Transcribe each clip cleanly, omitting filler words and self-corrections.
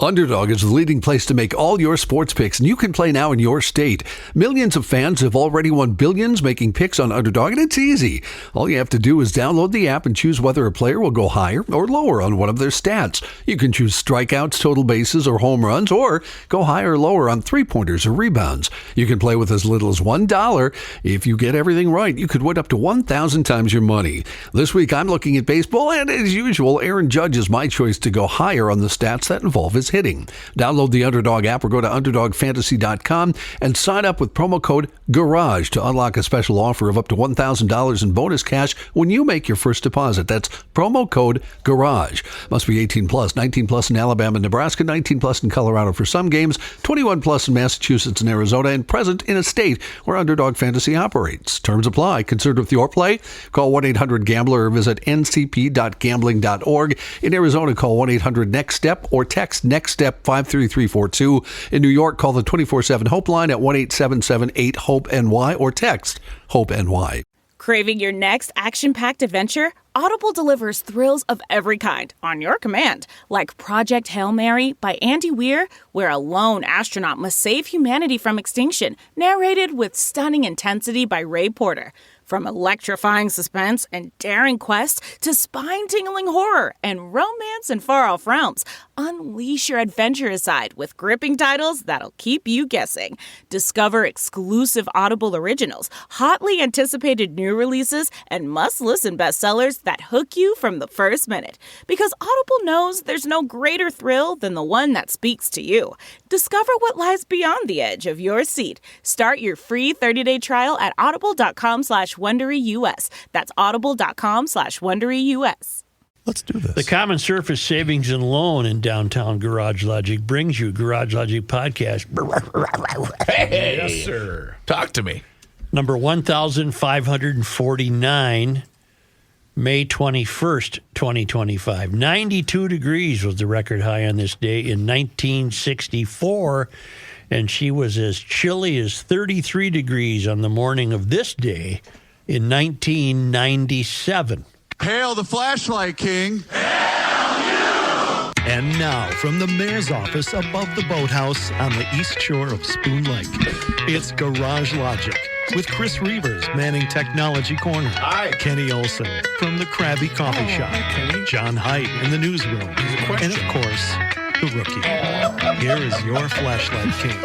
Underdog is the leading place to make all your sports picks, and you can play now in your state. Millions of fans have already won billions making picks on Underdog, and it's easy. All you have to do is download the app and choose whether a player will go higher or lower on one of their stats. You can choose strikeouts, total bases, or home runs, or go higher or lower on three-pointers or rebounds. You can play with as little as $1. If you get everything right, you could win up to 1,000 times your money. This week, I'm looking at baseball, and as usual, Aaron Judge is my choice to go higher on the stats that involve his hitting. Download the Underdog app or go to UnderdogFantasy.com and sign up with promo code GARAGE to unlock a special offer of up to $1,000 in bonus cash when you make your first deposit. That's promo code GARAGE. Must be 18 plus, 19 plus in Alabama and Nebraska, 19 plus in Colorado for some games, 21 plus in Massachusetts and Arizona, and present in a state where Underdog Fantasy operates. Terms apply. Concerned with your play? Call 1-800-GAMBLER or visit ncp.gambling.org. In Arizona, call 1-800-NEXT-STEP or text NEXT STEP 53342. In New York, call the 24/7 Hope line at 1-877-8-HOPE-NY or text HOPE-NY. Craving your next action-packed adventure? Audible delivers thrills of every kind on your command, like Project Hail Mary by Andy Weir, where a lone astronaut must save humanity from extinction, narrated with stunning intensity by Ray Porter. From electrifying suspense and daring quest to spine-tingling horror and romance in far-off realms, unleash your adventurous side with gripping titles that'll keep you guessing. Discover exclusive Audible originals, hotly anticipated new releases, and must-listen bestsellers that hook you from the first minute. Because Audible knows there's no greater thrill than the one that speaks to you. Discover what lies beyond the edge of your seat. Start your free 30-day trial at audible.com/WonderyUS. That's audible.com/WonderyUS. Let's do this. The Common Surface Savings and Loan in downtown Garage Logic brings you Garage Logic Podcast. Hey, yes, sir. Talk to me. Number 1,549, May 21st, 2025. 92 degrees was the record high on this day in 1964, and she was as chilly as 33 degrees on the morning of this day in 1997. Hail the flashlight king. And now, from the mayor's office above the boathouse on the east shore of Spoon Lake, it's Garage Logic with Chris Reavers manning Technology Corner. Hi. Kenny Olson from the Krabby Coffee Shop. Kenny. John Heidt in the newsroom. And, of course, the rookie. Here is your flashlight king.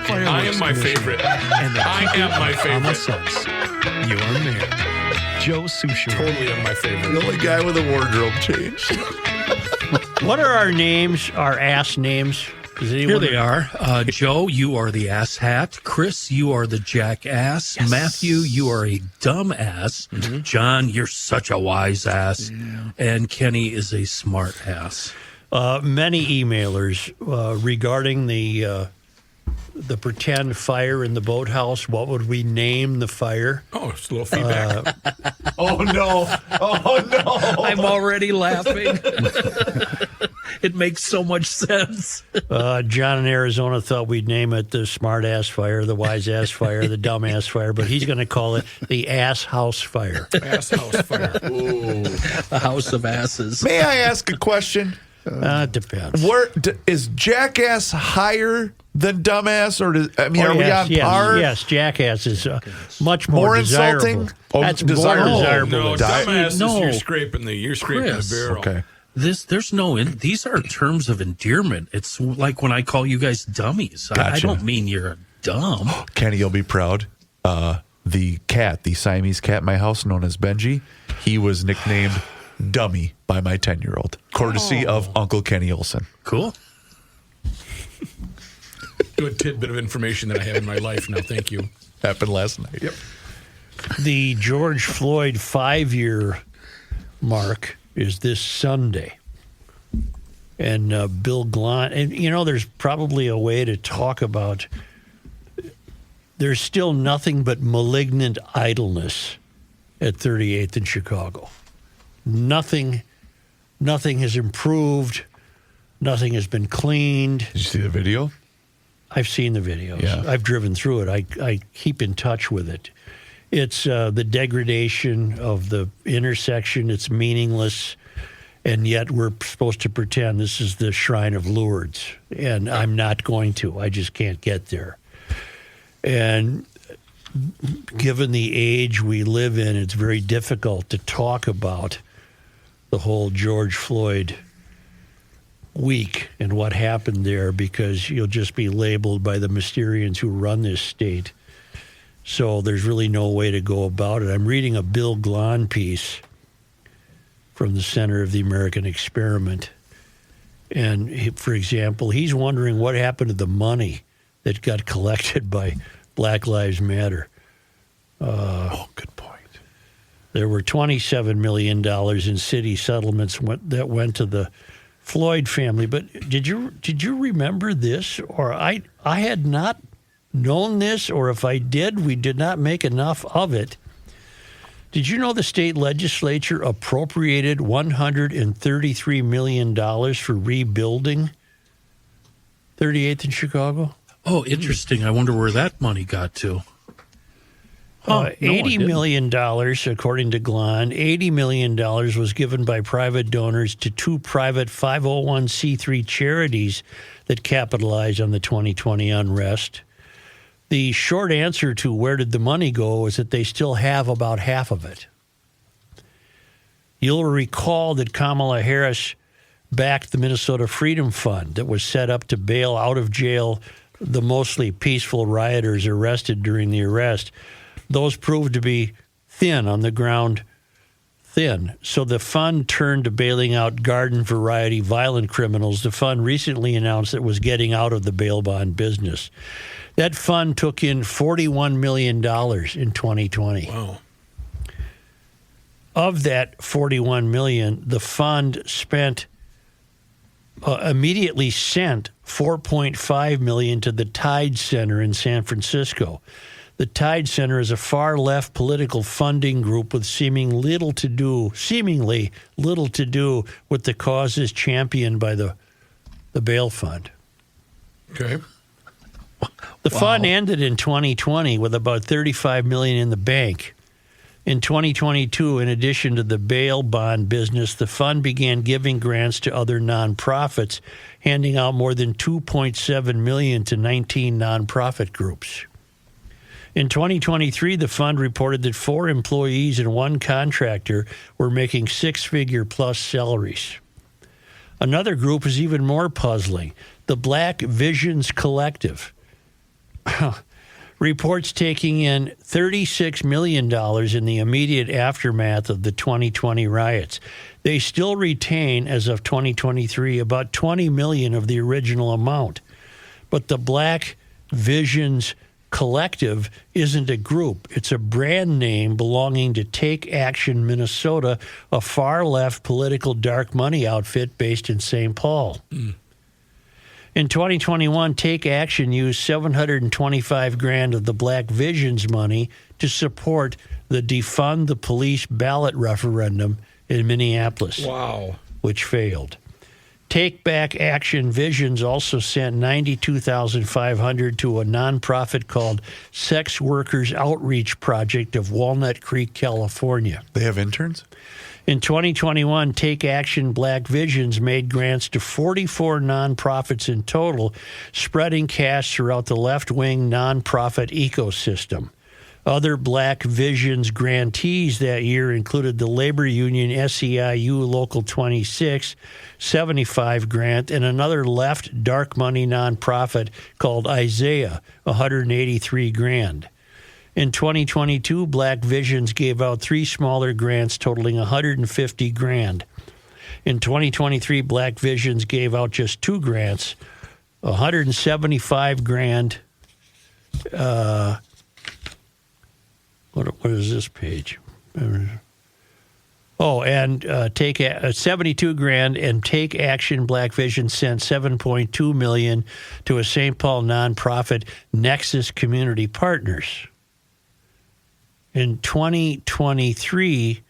I am my favorite. And the I am my common favorite. sense, your mayor, Joe Sushiro. Totally am my favorite. The only guy with a wardrobe change. What are our names, our ass names? Here they are. Joe, you are the ass hat. Chris, you are the jackass. Yes. Matthew, you are a dumb ass. Mm-hmm. John, you're such a wise ass. Yeah. And Kenny is a smart ass. Many emailers regarding the pretend fire in the boathouse. What would we name the fire? Oh, it's a little feedback. Oh, no. Oh, no. I'm already laughing. It makes so much sense. John in Arizona thought we'd name it the smart ass fire, the wise ass fire, the dumb ass fire, but he's going to call it the ass house fire. Ass house fire. Ooh. A house of asses. May I ask a question? It depends. Is jackass higher than dumbass, or are we on par? Yes, jackass is much more insulting. desirable. That's desirable. more desirable. No, dumbass No. is you're scraping the barrel. Okay. These are terms of endearment. It's like when I call you guys dummies. Gotcha. I don't mean you're dumb. Kenny, you'll be proud. The Siamese cat in my house, known as Benji, he was nicknamed Dummy by my 10-year-old, courtesy of Uncle Kenny Olson. Cool. Good tidbit of information that I have in my life now. Thank you. Happened last night. Yep. The George Floyd 5-year mark is this Sunday. And Bill Glahn, and there's probably a way to talk about, there's still nothing but malignant idleness at 38th in Chicago. Nothing has improved. Nothing has been cleaned. Did you see the video? I've seen the videos. Yeah. I've driven through it. I keep in touch with it. It's the degradation of the intersection. It's meaningless. And yet we're supposed to pretend this is the Shrine of Lourdes. And I'm not going to. I just can't get there. And given the age we live in, it's very difficult to talk about the whole George Floyd week and what happened there, because you'll just be labeled by the Mysterians who run this state. So there's really no way to go about it. I'm reading a Bill Glahn piece from the Center of the American Experiment. And for example, he's wondering what happened to the money that got collected by Black Lives Matter. Good point. There were $27 million in city settlements that went to the Floyd family. But did you remember this? Or I had not known this, or if I did, we did not make enough of it. Did you know the state legislature appropriated $133 million for rebuilding 38th in Chicago? Oh, interesting. I wonder where that money got to. $80 million, according to Glahn, $80 million was given by private donors to two private 501c3 charities that capitalized on the 2020 unrest. The short answer to where did the money go is that they still have about half of it. You'll recall that Kamala Harris backed the Minnesota Freedom Fund that was set up to bail out of jail the mostly peaceful rioters arrested during the arrest. Those proved to be thin on the ground, so the fund turned to bailing out garden variety violent criminals. The fund recently announced it was getting out of the bail bond business. That fund took in $41 million in 2020. Wow. Of that $41 million, the fund immediately sent $4.5 million to the Tide Center in San Francisco. The Tide Center is a far-left political funding group with seemingly little to do with the causes championed by the bail fund. Okay. The fund ended in 2020 with about $35 million in the bank. In 2022, in addition to the bail bond business, the fund began giving grants to other nonprofits, handing out more than $2.7 million to 19 nonprofit groups. In 2023, the fund reported that 4 employees and 1 contractor were making 6-figure plus salaries. Another group is even more puzzling. The Black Visions Collective reports taking in $36 million in the immediate aftermath of the 2020 riots. They still retain, as of 2023, about $20 million of the original amount. But the Black Visions Collective isn't a group. It's a brand name belonging to Take Action Minnesota, a far-left political dark money outfit based in St. Paul. In 2021, Take Action used $725,000 of the Black Visions money to support the Defund the Police ballot referendum in Minneapolis, which failed. Take Back Action Visions also sent $92,500 to a nonprofit called Sex Workers Outreach Project of Walnut Creek, California. They have interns? In 2021, Take Action Black Visions made grants to 44 nonprofits in total, spreading cash throughout the left-wing nonprofit ecosystem. Other Black Visions grantees that year included the labor union SEIU Local 26, $75,000, and another left dark money nonprofit called Isaiah, $183,000. In 2022, Black Visions gave out 3 smaller grants totaling $150,000. In 2023, Black Visions gave out just 2 grants, $175,000. What is this page? Oh, and take $72,000, and Take Action Black Vision sent $7.2 million to a St. Paul nonprofit, Nexus Community Partners. In 2023,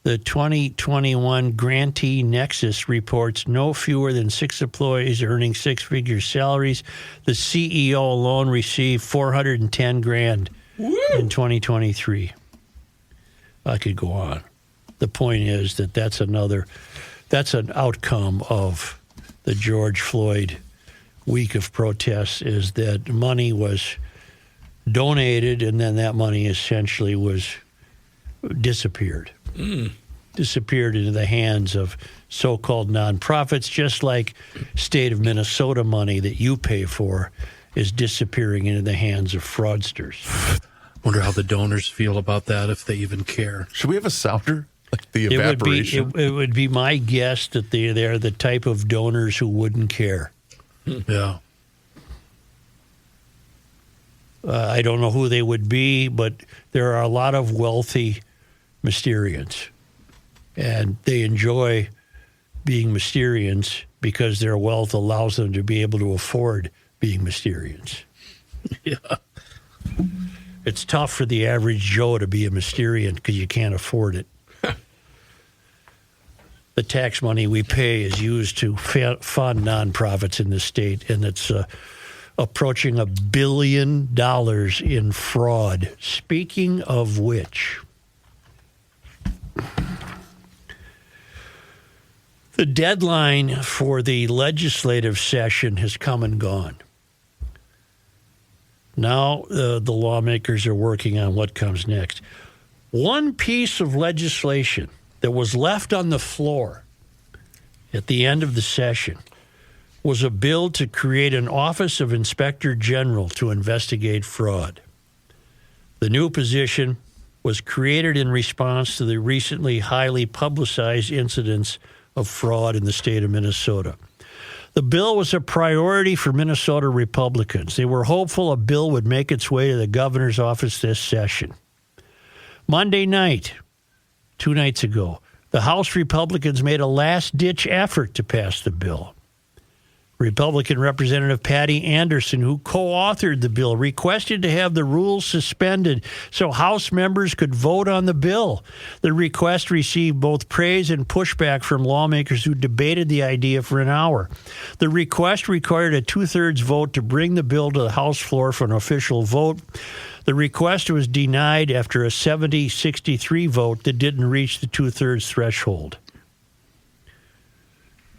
the 2021 grantee Nexus reports no fewer than 6 employees earning 6-figure salaries. The CEO alone received $410,000 in 2023. I could go on. The point is that that's another that's an outcome of the George Floyd week of protests, is that money was donated and then that money essentially was disappeared. Disappeared into the hands of so-called nonprofits, just like state of Minnesota money that you pay for is disappearing into the hands of fraudsters. Wonder how the donors feel about that, if they even care. Should we have a sounder? Like the evaporation? It would be my guess that they're the type of donors who wouldn't care. Yeah. I don't know who they would be, but there are a lot of wealthy Mysterians. And they enjoy being Mysterians because their wealth allows them to be able to afford being Mysterians. Yeah. It's tough for the average Joe to be a Mysterian because you can't afford it. The tax money we pay is used to fund nonprofits in the state, and it's approaching $1 billion in fraud. Speaking of which, the deadline for the legislative session has come and gone. Now the lawmakers are working on what comes next. One piece of legislation that was left on the floor at the end of the session was a bill to create an Office of Inspector General to investigate fraud. The new position was created in response to the recently highly publicized incidents of fraud in the state of Minnesota. The bill was a priority for Minnesota Republicans. They were hopeful a bill would make its way to the governor's office this session. Monday night, 2 nights ago, the House Republicans made a last-ditch effort to pass the bill. Republican Representative Patty Anderson, who co-authored the bill, requested to have the rules suspended so House members could vote on the bill. The request received both praise and pushback from lawmakers who debated the idea for an hour. The request required a 2/3 vote to bring the bill to the House floor for an official vote. The request was denied after a 70-63 vote that didn't reach the 2/3 threshold.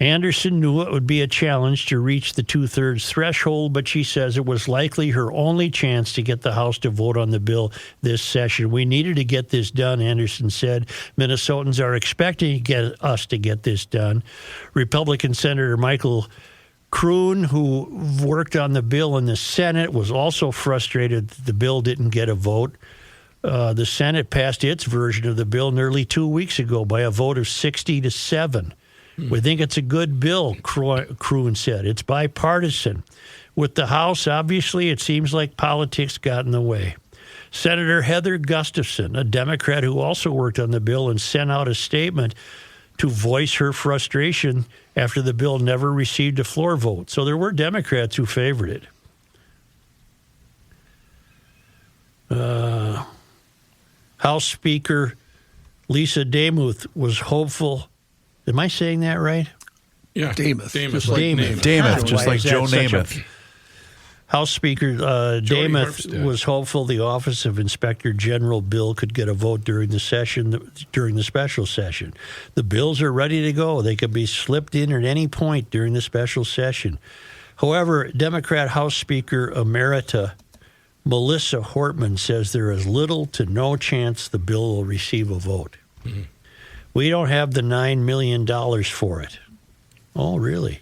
Anderson knew it would be a challenge to reach the 2/3 threshold, but she says it was likely her only chance to get the House to vote on the bill this session. We needed to get this done, Anderson said. Minnesotans are expecting us to get this done. Republican Senator Michael Kroon, who worked on the bill in the Senate, was also frustrated that the bill didn't get a vote. The Senate passed its version of the bill nearly 2 weeks ago by a vote of 60-7. We think it's a good bill, Kroon said. It's bipartisan. With the House, obviously, it seems like politics got in the way. Senator Heather Gustafson, a Democrat who also worked on the bill and sent out a statement to voice her frustration after the bill never received a floor vote. So there were Democrats who favored it. House Speaker Lisa Demuth was hopeful. Am I saying that right? Yeah. Demuth. Just like Namath, just like Joe Namath. House Speaker Demuth was hopeful the Office of Inspector General bill could get a vote during the special session. The bills are ready to go. They could be slipped in at any point during the special session. However, Democrat House Speaker Emerita Melissa Hortman says there is little to no chance the bill will receive a vote. Mm-hmm. We don't have the $9 million for it. Oh, really?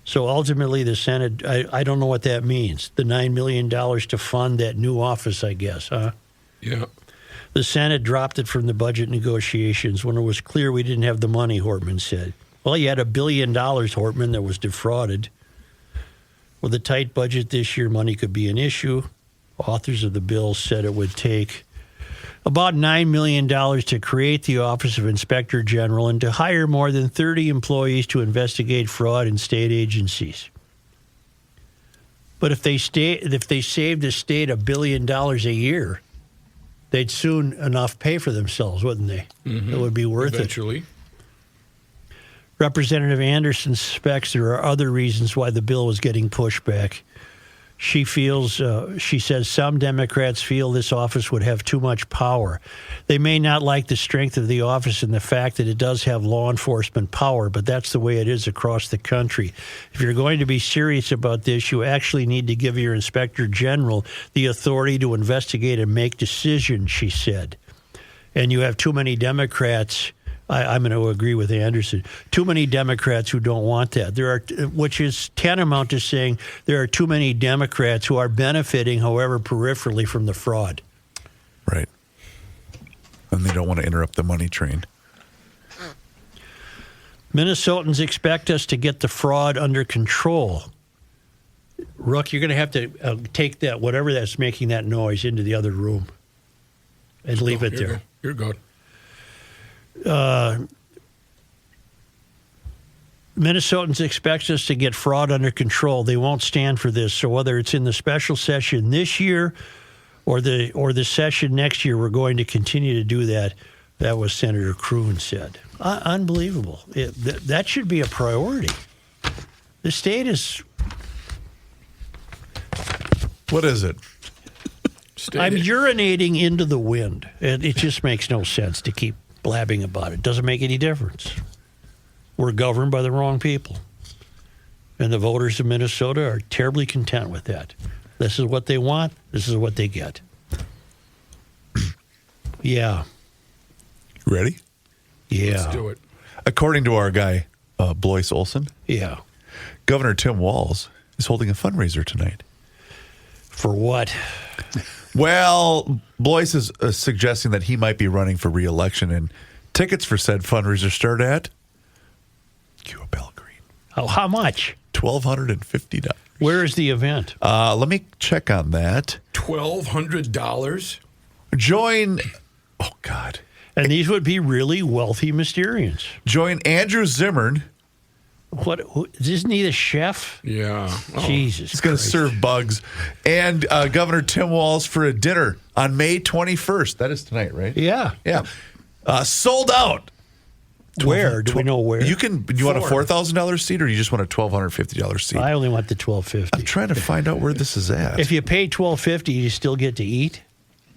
So ultimately, the Senate, I don't know what that means. The $9 million to fund that new office, I guess, huh? Yeah. The Senate dropped it from the budget negotiations when it was clear we didn't have the money, Hortman said. Well, you had $1 billion, Hortman, that was defrauded. With a tight budget this year, money could be an issue. Authors of the bill said it would take about $9 million to create the Office of Inspector General and to hire more than 30 employees to investigate fraud in state agencies. But if they saved the state $1 billion a year, they'd soon enough pay for themselves, wouldn't they? Mm-hmm. It would be worth Eventually. it. Representative Anderson suspects there are other reasons why the bill was getting pushback. She says some Democrats feel this office would have too much power. They may not like the strength of the office and the fact that it does have law enforcement power, but that's the way it is across the country. If you're going to be serious about this, you actually need to give your inspector general the authority to investigate and make decisions, she said. And you have too many Democrats. I'm going to agree with Anderson. Too many Democrats who don't want that. Which is tantamount to saying there are too many Democrats who are benefiting, however, peripherally from the fraud. Right. And they don't want to interrupt the money train. Minnesotans expect us to get the fraud under control. Rook, you're going to have to take that, whatever that's making that noise, into the other room and leave it there. You're good. Minnesotans expect us to get fraud under control. They won't stand for this. So whether it's in the special session this year or the session next year, we're going to continue to do that. That was Senator Kroon said. Unbelievable. That should be a priority. The state is... What is it? I'm urinating into the wind. And it just makes no sense to keep blabbing about it. Doesn't make any difference. We're governed by the wrong people. And the voters of Minnesota are terribly content with that. This is what they want. This is what they get. Yeah. Ready? Yeah. Let's do it. According to our guy, Blois Olson, Yeah. Governor Tim Walz is holding a fundraiser tonight. For what? Well, Blois is suggesting that he might be running for re-election, and tickets for said fundraiser start at Cuba Pellegrine. Oh, how much? $1,250. Where is the event? Let me check on that. $1,200? Join, oh God. And these would be really wealthy Mysterians. Join Andrew Zimmern. Isn't he the chef? Yeah. Oh. Jesus He's going to Christ. serve bugs. And Governor Tim Walz for a dinner on May 21st. That is tonight, right? Yeah. Yeah. Sold out. Where? Do we know where? You want a $4,000 seat, or you just want a $1,250 seat? I only want the $1,250. I'm trying to find out where this is at. If you pay $1,250, you still get to eat?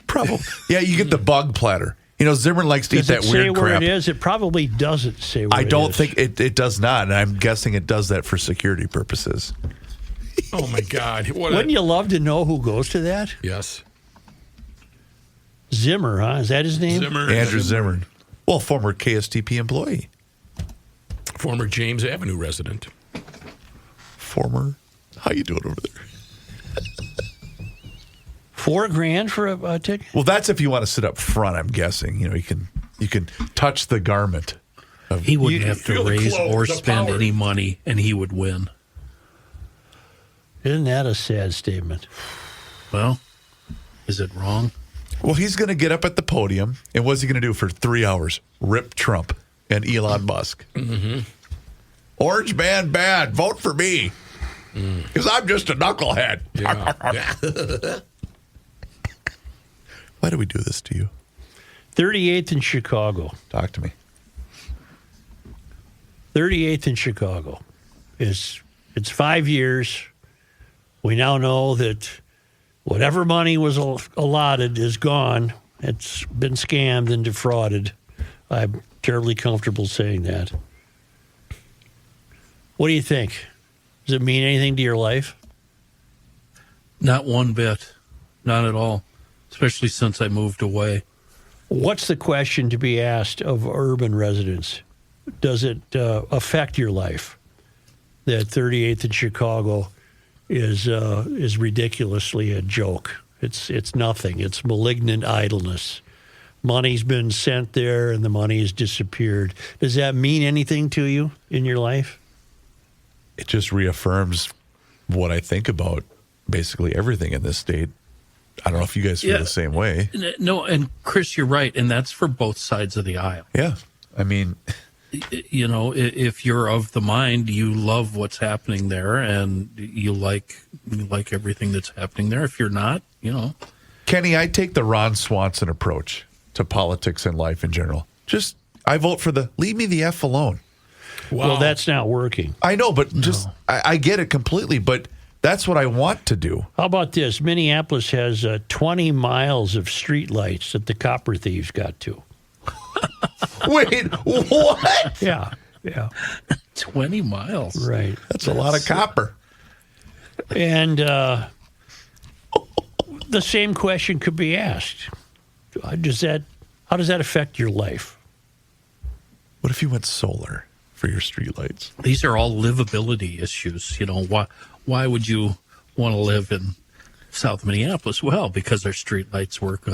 Probably. Yeah, you get the bug platter. You know, Zimmern likes to eat that weird crap. Does it say where it is? It probably doesn't say where it is. I don't think it does not, and I'm guessing it does that for security purposes. Oh, my God. Wouldn't you love to know who goes to that? Yes. Zimmer, huh? Is that his name? Zimmer. Andrew Zimmern. Well, former KSTP employee. Former James Avenue resident. How you doing over there? $4,000 for a ticket? Well, that's if you want to sit up front, I'm guessing. You know, you can touch the garment. He wouldn't have to feel the raise clothes, or the spend power. any money, and he would win. Isn't that a sad statement? Well, is it wrong? Well, he's going to get up at the podium, and what's he going to do for 3 hours? Rip Trump and Elon Musk. Mm-hmm. Orange man bad. Vote for me. Because I'm just a knucklehead. Yeah. Why do we do this to you? 38th in Chicago. Talk to me. 38th in Chicago. It's 5 years. We now know that whatever money was allotted is gone. It's been scammed and defrauded. I'm terribly comfortable saying that. What do you think? Does it mean anything to your life? Not one bit. Not at all. Especially since I moved away. What's the question to be asked of urban residents? Does it affect your life that 38th in Chicago is ridiculously a joke? It's nothing. It's malignant idleness. Money's been sent there and the money has disappeared. Does that mean anything to you in your life? It just reaffirms what I think about basically everything in this state. I don't know if you guys feel the same way. No, and Chris, you're right, and that's for both sides of the aisle. Yeah. I mean, you know, if you're of the mind, you love what's happening there, and you like everything that's happening there. If you're not, you know. Kenny, I take the Ron Swanson approach to politics and life in general. Just, I vote for leave me the F alone. Wow. Well, that's not working. I know, but I get it completely. But That's what I want to do. How about this? Minneapolis has 20 miles of streetlights that the copper thieves got to. Wait, what? Yeah. 20 miles. Right. That's a lot of copper. And the same question could be asked. How does that affect your life? What if you went solar for your streetlights? These are all livability issues. Why would you want to live in South Minneapolis? Well, because our streetlights work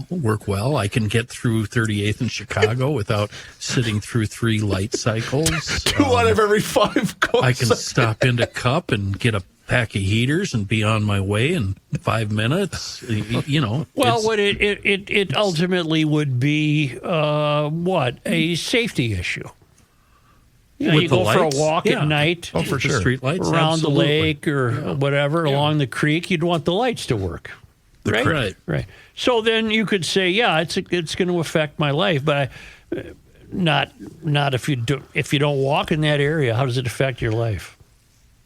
work well. I can get through 38th in Chicago without sitting through 3 light cycles. 2 out of every 5 goes. I can stop into Cup and get a pack of heaters and be on my way in 5 minutes. Well, what it ultimately would be a safety issue. You go for a walk at night. Oh, for sure. Streetlights around the lake or whatever, along the creek, you'd want the lights to work. Right. So then you could say, it's going to affect my life, but not if you don't walk in that area. How does it affect your life?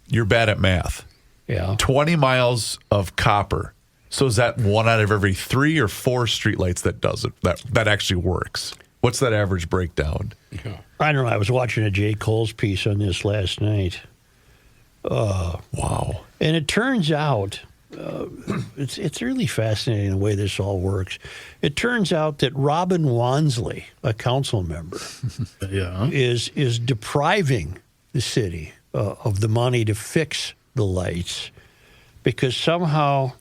You're bad at math. Yeah. 20 miles of copper. So is that 1 out of every 3 or 4 streetlights that does it? That actually works. What's that average breakdown? I don't know. I was watching a J. Cole's piece on this last night. Wow. And it turns out, it's really fascinating the way this all works. It turns out that Robin Wansley, a council member, is depriving the city of the money to fix the lights because somehow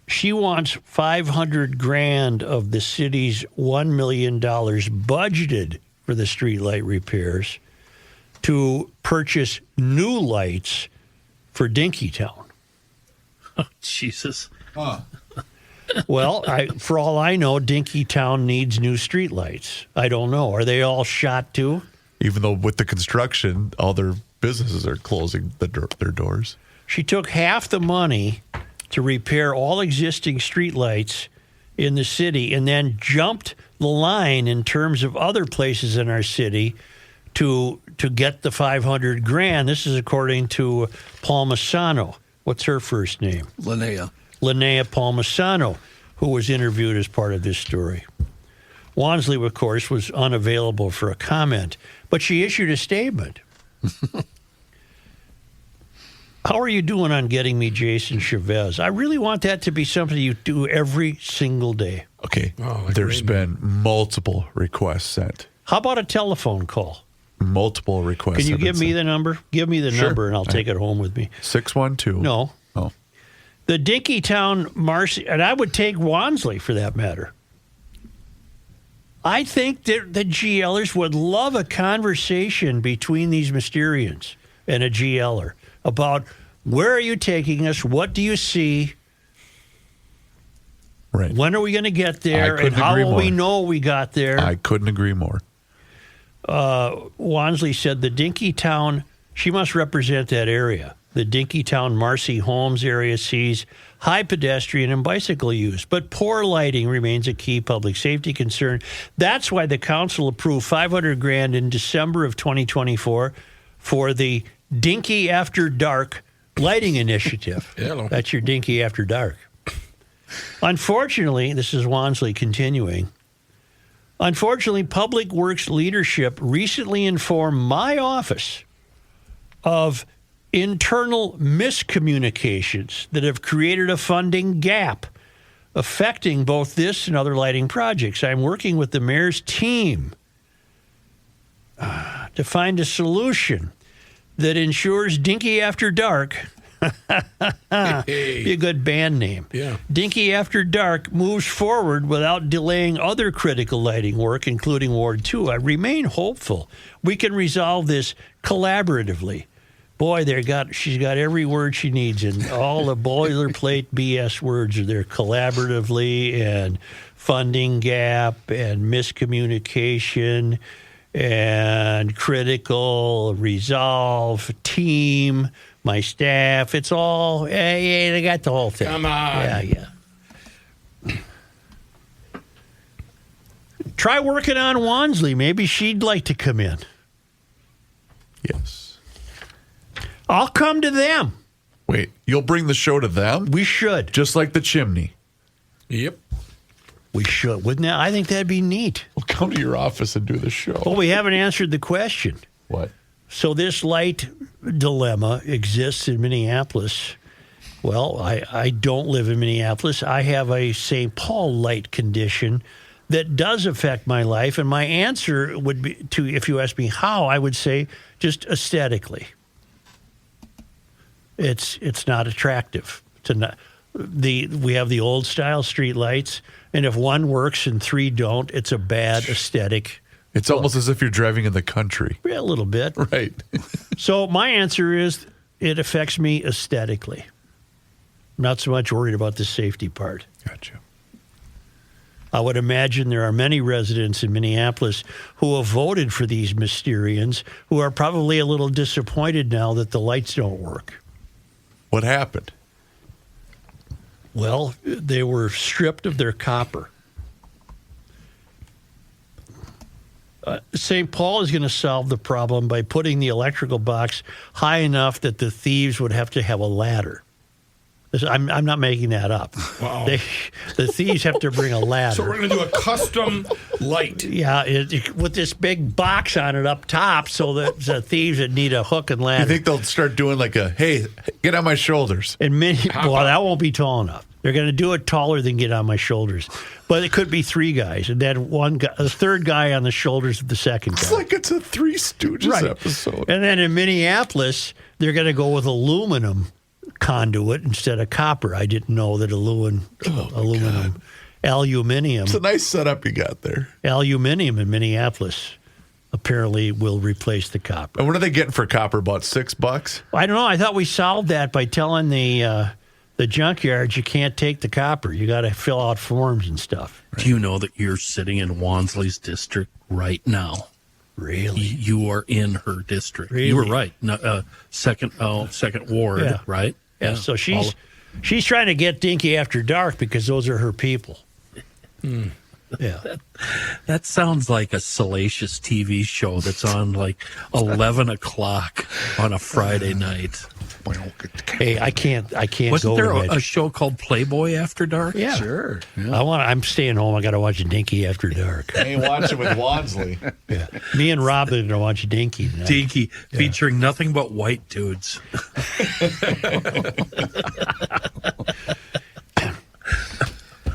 she wants $500,000 of the city's $1 million budgeted for the streetlight repairs to purchase new lights for Dinkytown. Oh, Jesus. Well, for all I know, Dinkytown needs new streetlights. I don't know. Are they all shot too? Even though with the construction, all their businesses are closing their doors. She took half the money to repair all existing streetlights in the city and then jumped the line in terms of other places in our city to get the $500,000. This is according to Palmisano. What's her first name? Linnea Palmisano, who was interviewed as part of this story. Wansley, of course, was unavailable for a comment, but she issued a statement. How are you doing on getting me Jason Chavez? I really want that to be something you do every single day. Okay. There's been multiple requests sent. How about a telephone call? Multiple requests. Can you give me the number? Give me the number and I'll take it home with me. 612. No. Oh. The Dinkytown Marcy, and I would take Wansley for that matter. I think that the GLers would love a conversation between these Mysterians and a GLer about where are you taking us? What do you see? Right. When are we going to get there? And how will we know we got there? I couldn't agree more. Wansley said the Dinkytown, she must represent that area. The Dinkytown Marcy Holmes area sees high pedestrian and bicycle use, but poor lighting remains a key public safety concern. That's why the council approved $500,000 in December of 2024 for the Dinky After Dark lighting initiative. Hello. That's your Dinky After Dark. Unfortunately, this is Wansley continuing. Unfortunately, Public Works leadership recently informed my office of internal miscommunications that have created a funding gap affecting both this and other lighting projects. I'm working with the mayor's team to find a solution that ensures Dinky After Dark, be a good band name. Yeah. Dinky After Dark moves forward without delaying other critical lighting work, including Ward 2. I remain hopeful we can resolve this collaboratively. Boy, she's got every word she needs, and all the boilerplate BS words are there: collaboratively and funding gap and miscommunication and critical, resolve, team, my staff. It's all, yeah, they got the whole thing. Come on. Yeah. Try working on Wansley. Maybe she'd like to come in. Yes. I'll come to them. Wait, you'll bring the show to them? We should. Just like the chimney. Yep. We should. Wouldn't that? I think that'd be neat. We'll come to your office and do the show. Well, we haven't answered the question. What? So this light dilemma exists in Minneapolis. Well, I don't live in Minneapolis. I have a St. Paul light condition that does affect my life. And my answer would be to, if you ask me how, I would say just aesthetically. It's not attractive. We have the old style street lights, and if one works and three don't, it's a bad aesthetic. It's almost as if you're driving in the country. Yeah, a little bit. Right. So my answer is it affects me aesthetically. I'm not so much worried about the safety part. Gotcha. I would imagine there are many residents in Minneapolis who have voted for these Mysterians who are probably a little disappointed now that the lights don't work. What happened? Well, they were stripped of their copper. St. Paul is going to solve the problem by putting the electrical box high enough that the thieves would have to have a ladder. I'm not making that up. Wow. The thieves have to bring a ladder. So we're going to do a custom light. Yeah, with this big box on it up top, so that the thieves that need a hook and ladder. You think they'll start doing like a, hey, get on my shoulders? And that won't be tall enough. They're going to do it taller than get on my shoulders. But it could be three guys, and then one guy, the third guy on the shoulders of the second guy. It's like it's a Three Stooges episode. And then in Minneapolis, they're going to go with aluminum conduit instead of copper. I didn't know that aluminium. It's a nice setup you got there. Aluminium in Minneapolis apparently will replace the copper. And what are they getting for copper? About $6? I don't know. I thought we solved that by telling the junkyards you can't take the copper. You got to fill out forms and stuff. Do you know that you're sitting in Wansley's district right now? Really? You are in her district. Really? You were right. No, second ward, Yeah. right? Yeah. So she's trying to get Dinky after dark because those are her people. Yeah. That sounds like a salacious TV show that's on like 11 o'clock on a Friday night. Hey, I can't Wasn't go there to bed. a show called Playboy After Dark? Yeah. Sure. Yeah. I'm staying home. I got to watch Dinky after dark. I ain't watching with Wansley. Yeah. Me and Robin are going to watch Dinky tonight. Dinky, featuring nothing but white dudes.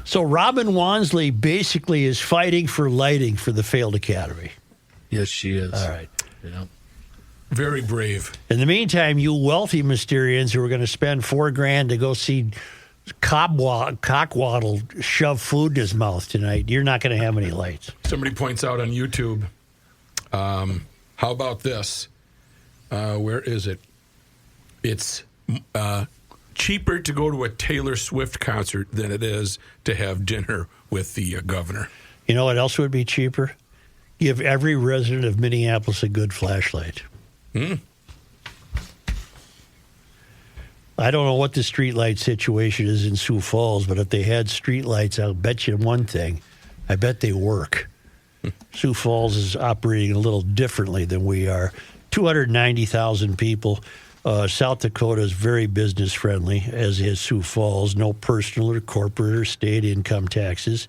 So Robin Wansley basically is fighting for lighting for the failed academy. Yes, she is. All right. Yeah. Very brave. In the meantime, you wealthy Mysterians who are going to spend $4,000 to go see Cockwaddle shove food in his mouth tonight, you're not going to have any lights. Somebody points out on YouTube, how about this? Where is it? It's cheaper to go to a Taylor Swift concert than it is to have dinner with the governor. You know what else would be cheaper? Give every resident of Minneapolis a good flashlight. I don't know what the streetlight situation is in Sioux Falls, but if they had streetlights, I'll bet you one thing. I bet they work. Sioux Falls is operating a little differently than we are. 290,000 people. South Dakota is very business friendly, as is Sioux Falls. No personal or corporate or state income taxes.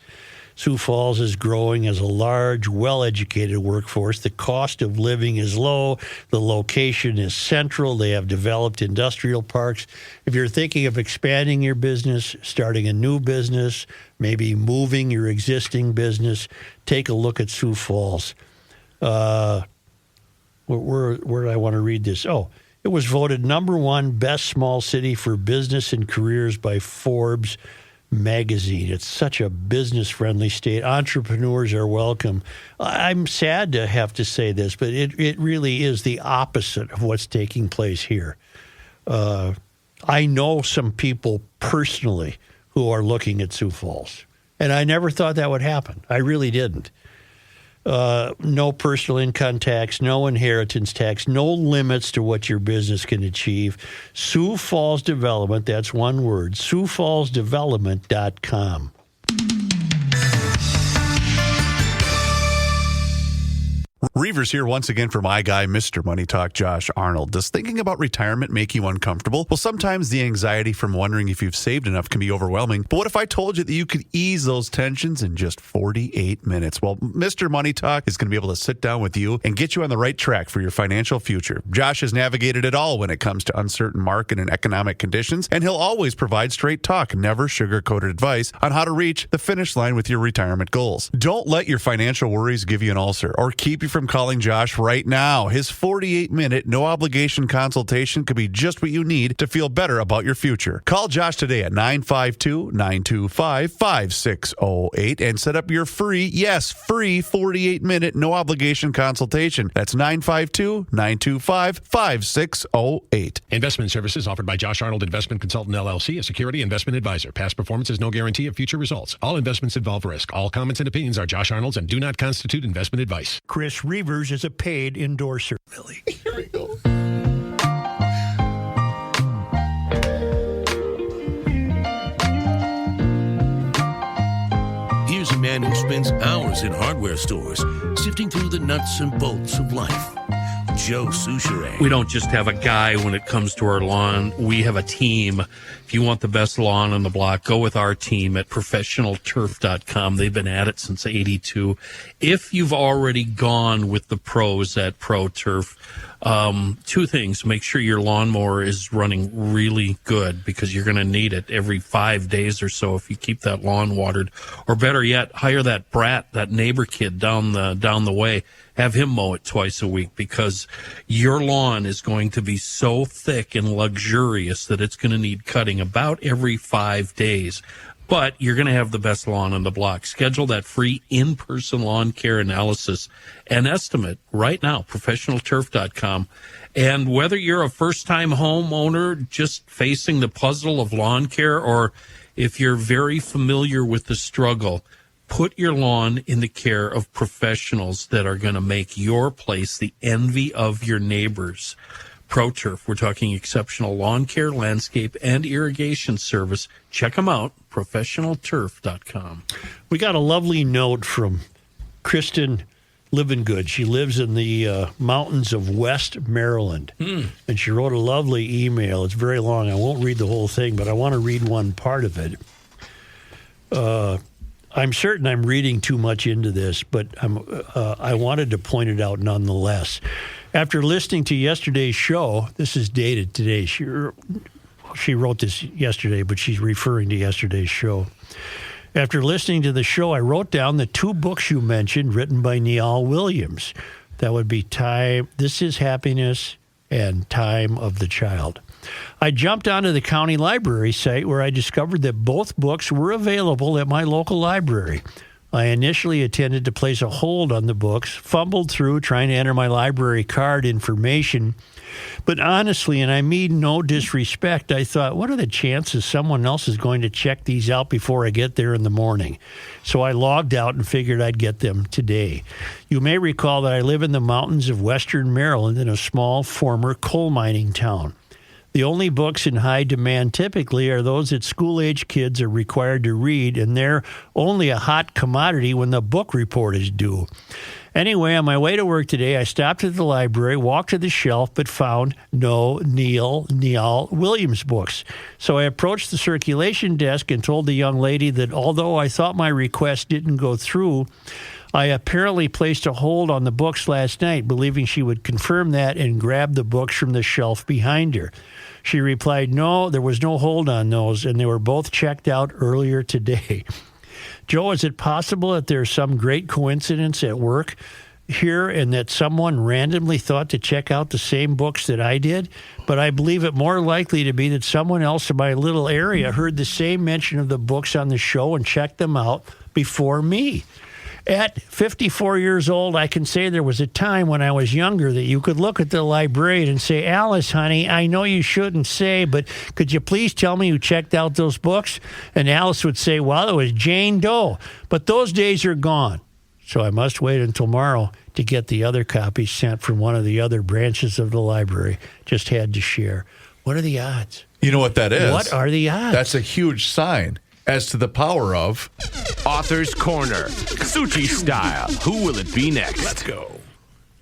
Sioux Falls is growing as a large, well-educated workforce. The cost of living is low. The location is central. They have developed industrial parks. If you're thinking of expanding your business, starting a new business, maybe moving your existing business, take a look at Sioux Falls. Where did I want to read this? Oh, it was voted #1 best small city for business and careers by Forbes magazine. It's such a business-friendly state. Entrepreneurs are welcome. I'm sad to have to say this, but it really is the opposite of what's taking place here. I know some people personally who are looking at Sioux Falls, and I never thought that would happen. I really didn't. No personal income tax, no inheritance tax, no limits to what your business can achieve. Sioux Falls Development, that's one word, SiouxFallsDevelopment.com. Reavers here once again for my guy, Mr. Money Talk, Josh Arnold. Does thinking about retirement make you uncomfortable? Well, sometimes the anxiety from wondering if you've saved enough can be overwhelming. But what if I told you that you could ease those tensions in just 48 minutes? Well, Mr. Money Talk is going to be able to sit down with you and get you on the right track for your financial future. Josh has navigated it all when it comes to uncertain market and economic conditions, and he'll always provide straight talk, never sugar-coated advice on how to reach the finish line with your retirement goals. Don't let your financial worries give you an ulcer or keep you from calling Josh right now. His 48-minute, no-obligation consultation could be just what you need to feel better about your future. Call Josh today at 952-925-5608 and set up your free 48-minute, no-obligation consultation. That's 952-925-5608. Investment services offered by Josh Arnold Investment Consultant, LLC, a security investment advisor. Past performance is no guarantee of future results. All investments involve risk. All comments and opinions are Josh Arnold's and do not constitute investment advice. Chris Reavers is a paid endorser. Billy. Here we go. Here's a man who spends hours in hardware stores, sifting through the nuts and bolts of life. Joe Souchere. We don't just have a guy when it comes to our lawn. We have a team. If you want the best lawn on the block, go with our team at professionalturf.com. They've been at it since '82. If you've already gone with the pros at ProTurf, two things. Make sure your lawnmower is running really good, because you're going to need it every 5 days or so if you keep that lawn watered. Or better yet, hire that brat, that neighbor kid down the way. Have him mow it twice a week, because your lawn is going to be so thick and luxurious that it's going to need cutting about every 5 days. But you're going to have the best lawn on the block. Schedule that free in-person lawn care analysis and estimate right now, professionalturf.com. And whether you're a first-time homeowner just facing the puzzle of lawn care, or if you're very familiar with the struggle, put your lawn in the care of professionals that are going to make your place the envy of your neighbors. ProTurf, we're talking exceptional lawn care, landscape, and irrigation service. Check them out, professionalturf.com. We got a lovely note from Kristen Livingood. She lives in the mountains of West Maryland, and she wrote a lovely email. It's very long. I won't read the whole thing, but I want to read one part of it. I'm certain I'm reading too much into this, but I wanted to point it out nonetheless. After listening to yesterday's show, this is dated today. She wrote this yesterday, but she's referring to yesterday's show. After listening to the show, I wrote down the two books you mentioned written by Neal Williams. That would be This Is Happiness and Time of the Child. I jumped onto the county library site, where I discovered that both books were available at my local library. I initially intended to place a hold on the books, fumbled through trying to enter my library card information. But honestly, and I mean no disrespect, I thought, what are the chances someone else is going to check these out before I get there in the morning? So I logged out and figured I'd get them today. You may recall that I live in the mountains of western Maryland in a small former coal mining town. The only books in high demand typically are those that school-age kids are required to read, and they're only a hot commodity when the book report is due. Anyway, on my way to work today, I stopped at the library, walked to the shelf, but found no Neal Williams books. So I approached the circulation desk and told the young lady that although I thought my request didn't go through, I apparently placed a hold on the books last night, believing she would confirm that and grab the books from the shelf behind her. She replied, no, there was no hold on those, and they were both checked out earlier today. Joe, is it possible that there's some great coincidence at work here and that someone randomly thought to check out the same books that I did? But I believe it more likely to be that someone else in my little area heard the same mention of the books on the show and checked them out before me. At 54 years old, I can say there was a time when I was younger that you could look at the librarian and say, Alice, honey, I know you shouldn't say, but could you please tell me who checked out those books? And Alice would say, well, it was Jane Doe. But those days are gone. So I must wait until tomorrow to get the other copies sent from one of the other branches of the library. Just had to share. What are the odds? You know what that is? What are the odds? That's a huge sign as to the power of Author's Corner, Suchi style. Who will it be next? Let's go.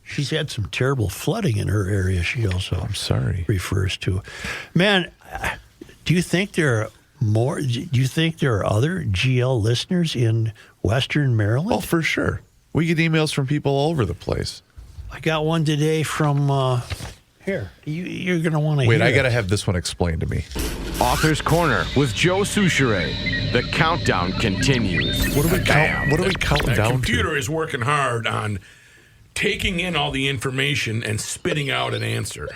She's had some terrible flooding in her area. She also refers to. Man, do you think there are more? Do you think there are other GL listeners in Western Maryland? Oh, for sure. We get emails from people all over the place. I got one today from here. You're going to want to hear. Wait, I got to have this one explained to me. Author's Corner with Joe Souchere. The countdown continues. What are we counting down to? The computer is working hard on taking in all the information and spitting out an answer.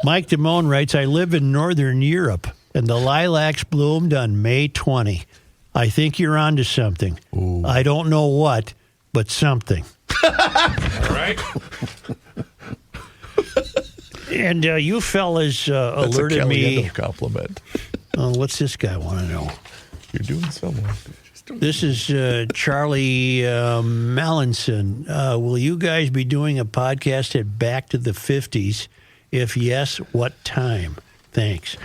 Mike Damone writes, I live in Northern Europe, and the lilacs bloomed on May 20. I think you're onto something. Ooh. I don't know what, but something. All right. And you fellas alerted That's a me. compliment. What's this guy want to know? You're doing someone. This is Charlie Mallinson. Will you guys be doing a podcast at Back to the 50s? If yes, what time? Thanks.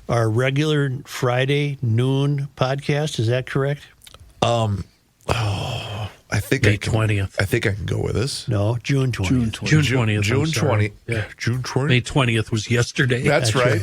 Our regular Friday noon podcast, is that correct? I think May 20th. I think I can go with this. No, June 20th. June 20th. June I'm sorry. 20th. Yeah. June 20th. May 20th was yesterday. That's right.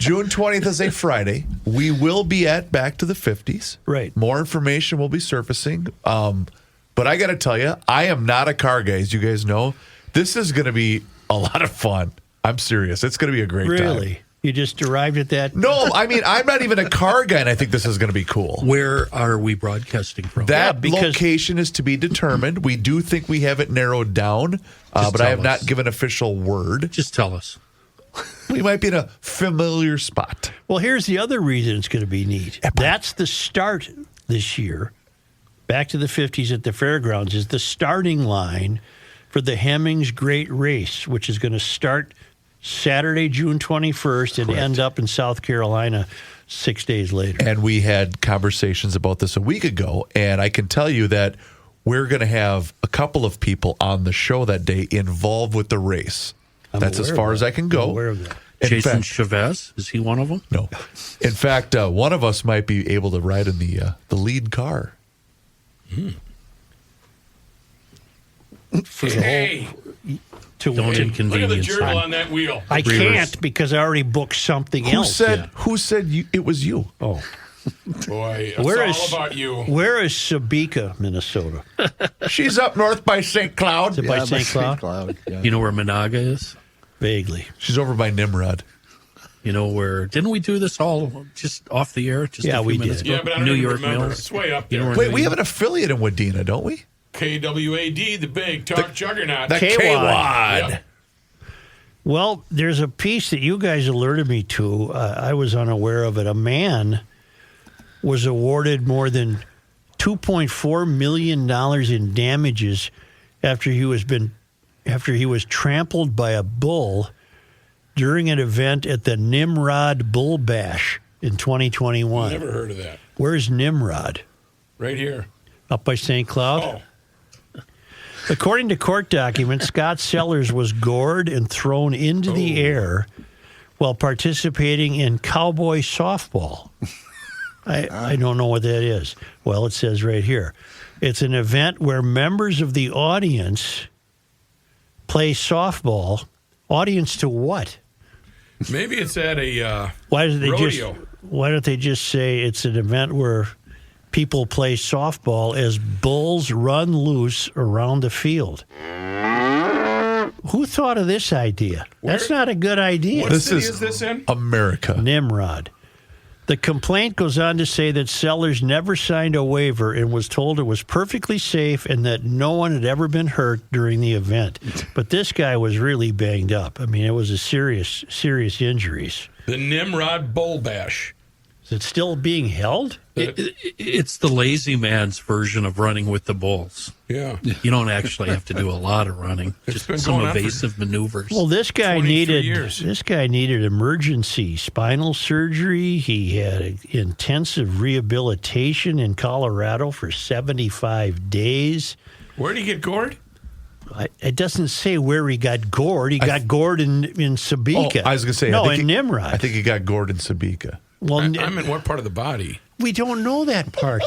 June 20th is a Friday. We will be at Back to the 50s. Right. More information will be surfacing. But I got to tell you, I am not a car guy, as you guys know. This is going to be a lot of fun. I'm serious. It's going to be a great time. Really? You just arrived at that? No, I mean, I'm not even a car guy, and I think this is going to be cool. Where are we broadcasting from? That location is to be determined. We do think we have it narrowed down, but I have not given official word. Just tell us. We might be in a familiar spot. Well, here's the other reason it's going to be neat. That's the start this year. Back to the 50s at the fairgrounds is the starting line for the Hemmings Great Race, which is going to start Saturday, June 21st, and end up in South Carolina 6 days later. And we had conversations about this a week ago, and I can tell you that we're going to have a couple of people on the show that day involved with the race. That's as far as I can go. I'm aware of that. Jason Chavez, is he one of them? No. In fact, one of us might be able to ride in the lead car. For the whole, to Don't win. inconvenience. Look at the gerbil on that wheel. I can't because I already booked something else. Who said it was you? Oh. Boy, it's all about you. Where is Sabika, Minnesota? She's up north by St. Cloud. Is it by St. Cloud? Yeah. You know where Monaga is? Vaguely. She's over by Nimrod. You know where? Didn't we do this all just off the air? Just Yeah, a few we minutes did. ago? Yeah, but I don't New even York remember. Mills. It's way up You know there. where Wait, New we York- have an affiliate in Wadena, don't we? KWAD, the big talk juggernaut. The K-Wad. K-Wad. Yep. Well, there's a piece that you guys alerted me to. I was unaware of it. A man was awarded more than $2.4 million in damages after he was trampled by a bull during an event at the Nimrod Bull Bash in 2021. Never heard of that. Where's Nimrod? Right here. Up by St. Cloud? Oh. According to court documents, Scott Sellers was gored and thrown into the air while participating in cowboy softball. I don't know what that is. Well, it says right here. It's an event where members of the audience play softball. Audience to what? Maybe it's at a Why rodeo. Why don't they just say it's an event where people play softball as bulls run loose around the field? Who thought of this idea? That's not a good idea. What city is this in? America. Nimrod. The complaint goes on to say that Sellers never signed a waiver and was told it was perfectly safe and that no one had ever been hurt during the event. But this guy was really banged up. I mean, it was a serious injuries. The Nimrod Bull Bash. Is it still being held? It's the lazy man's version of running with the bulls. Yeah. You don't actually have to do a lot of running. It's been Just some going on for evasive maneuvers. Well, this guy 23 years. needed emergency spinal surgery. He had intensive rehabilitation in Colorado for 75 days. Where did he get gored? It doesn't say where he got gored. He got gored in Sabika. Oh, I was going to say. No, in Nimrod. I think he got gored in Sabika. Well, I meant what part of the body? we don't know that part.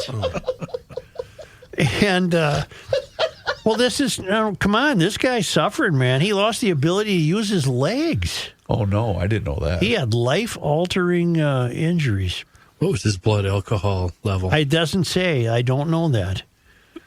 And Well, come on. This guy's suffering, man. He lost the ability to use his legs. Oh, no. I didn't know that. He had life-altering injuries. What was his blood alcohol level? It doesn't say. I don't know that.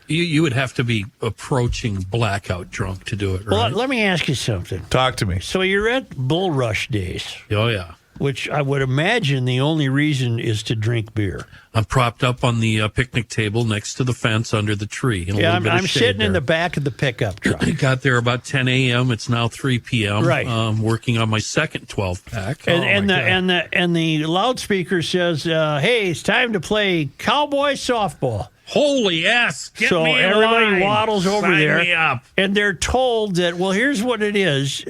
You would have to be approaching blackout drunk to do it, right? Well, let me ask you something. Talk to me. So you're at Bull Rush days. Oh, yeah. Which I would imagine the only reason is to drink beer. I'm propped up on the picnic table next to the fence under the tree. I'm sitting in the back of the pickup truck. I got there about 10 a.m. It's now 3 p.m. Right. Working on my second 12-pack. And the loudspeaker says, "Hey, it's time to play cowboy softball." Holy ass! Get so me in everybody line. waddles over Sign there, me up. and they're told that, well, here's what it is: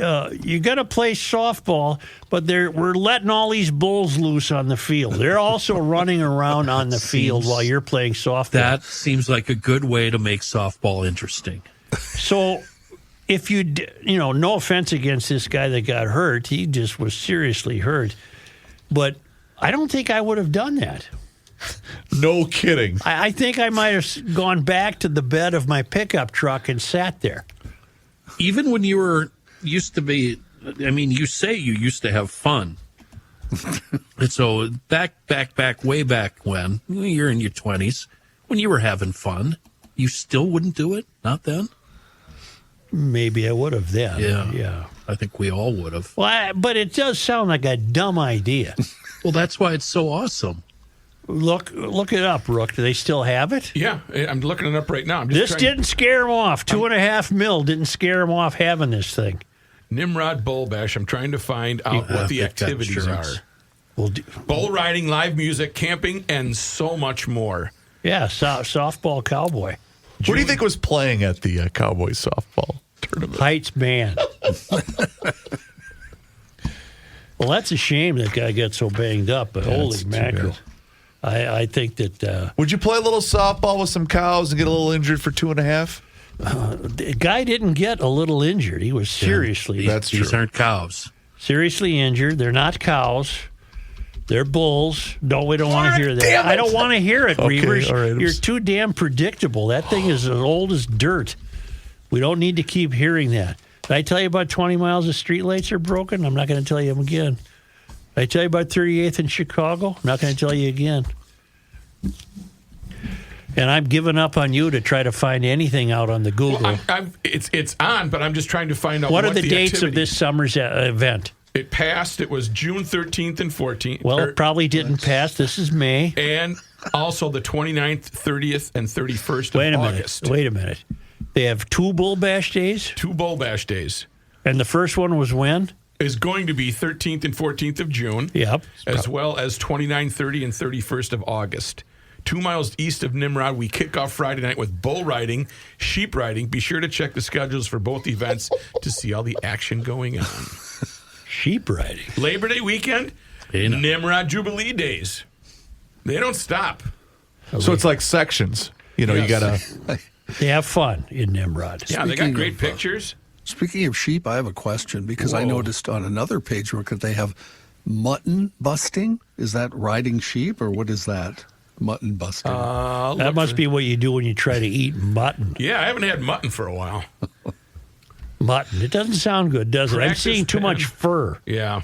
you got to play softball, but we're letting all these bulls loose on the field. They're also running around on the field while you're playing softball. That seems like a good way to make softball interesting. So, if no offense against this guy that got hurt, he just was seriously hurt, but I don't think I would have done that. No kidding. I think I might have gone back to the bed of my pickup truck and sat there. Even when you were used to be, you say you used to have fun. And so way back when, you're in your 20s, when you were having fun, you still wouldn't do it? Not then? Maybe I would have then. Yeah. I think we all would have. Well, but it does sound like a dumb idea. Well, that's why it's so awesome. Look it up, Rook. Do they still have it? Yeah, I'm looking it up right now. Didn't scare him off. $2.5 million didn't scare him off having this thing. Nimrod Bull Bash. I'm trying to find out what the activities are. Bull riding, live music, camping, and so much more. Yeah, softball cowboy. What do you think was playing at the cowboy softball tournament? Height's band. Well, that's a shame that guy got so banged up, but holy mackerel. I think that... would you play a little softball with some cows and get a little injured for $2.5? The guy didn't get a little injured. He was seriously... That's true. These aren't cows. Seriously injured. They're not cows. They're bulls. No, we don't want to hear that. I don't want to hear it, Reavers. Right. You're too damn predictable. That thing is as old as dirt. We don't need to keep hearing that. Did I tell you about 20 miles of streetlights are broken? I'm not going to tell you them again. Did I tell you about 38th in Chicago? I'm not going to tell you again. And I'm giving up on you to try to find anything out on the Google. Well, it's on, but I'm just trying to find out what are the dates of this summer's event. It passed. It was June 13th and 14th. Well, it probably didn't pass. This is May. And also the 29th, 30th, and 31st of August. Wait a minute. They have 2 Bull Bash days? 2 Bull Bash days. And the first one was when? Is going to be 13th and 14th of June. Yep. As well as 29, 30, and 31st of August. 2 miles east of Nimrod, we kick off Friday night with bull riding, sheep riding. Be sure to check the schedules for both events to see all the action going on. Sheep riding. Labor Day weekend, Nimrod Jubilee days. They don't stop. So it's like sections. You got to... They have fun in Nimrod. Yeah, they got great pictures. Speaking of sheep, I have a question because I noticed on another page that they have mutton busting. Is that riding sheep or what is that? Mutton busting. That must be what you do when you try to eat mutton. Yeah, I haven't had mutton for a while. Mutton. It doesn't sound good, does it? I'm seeing too much fur. Yeah.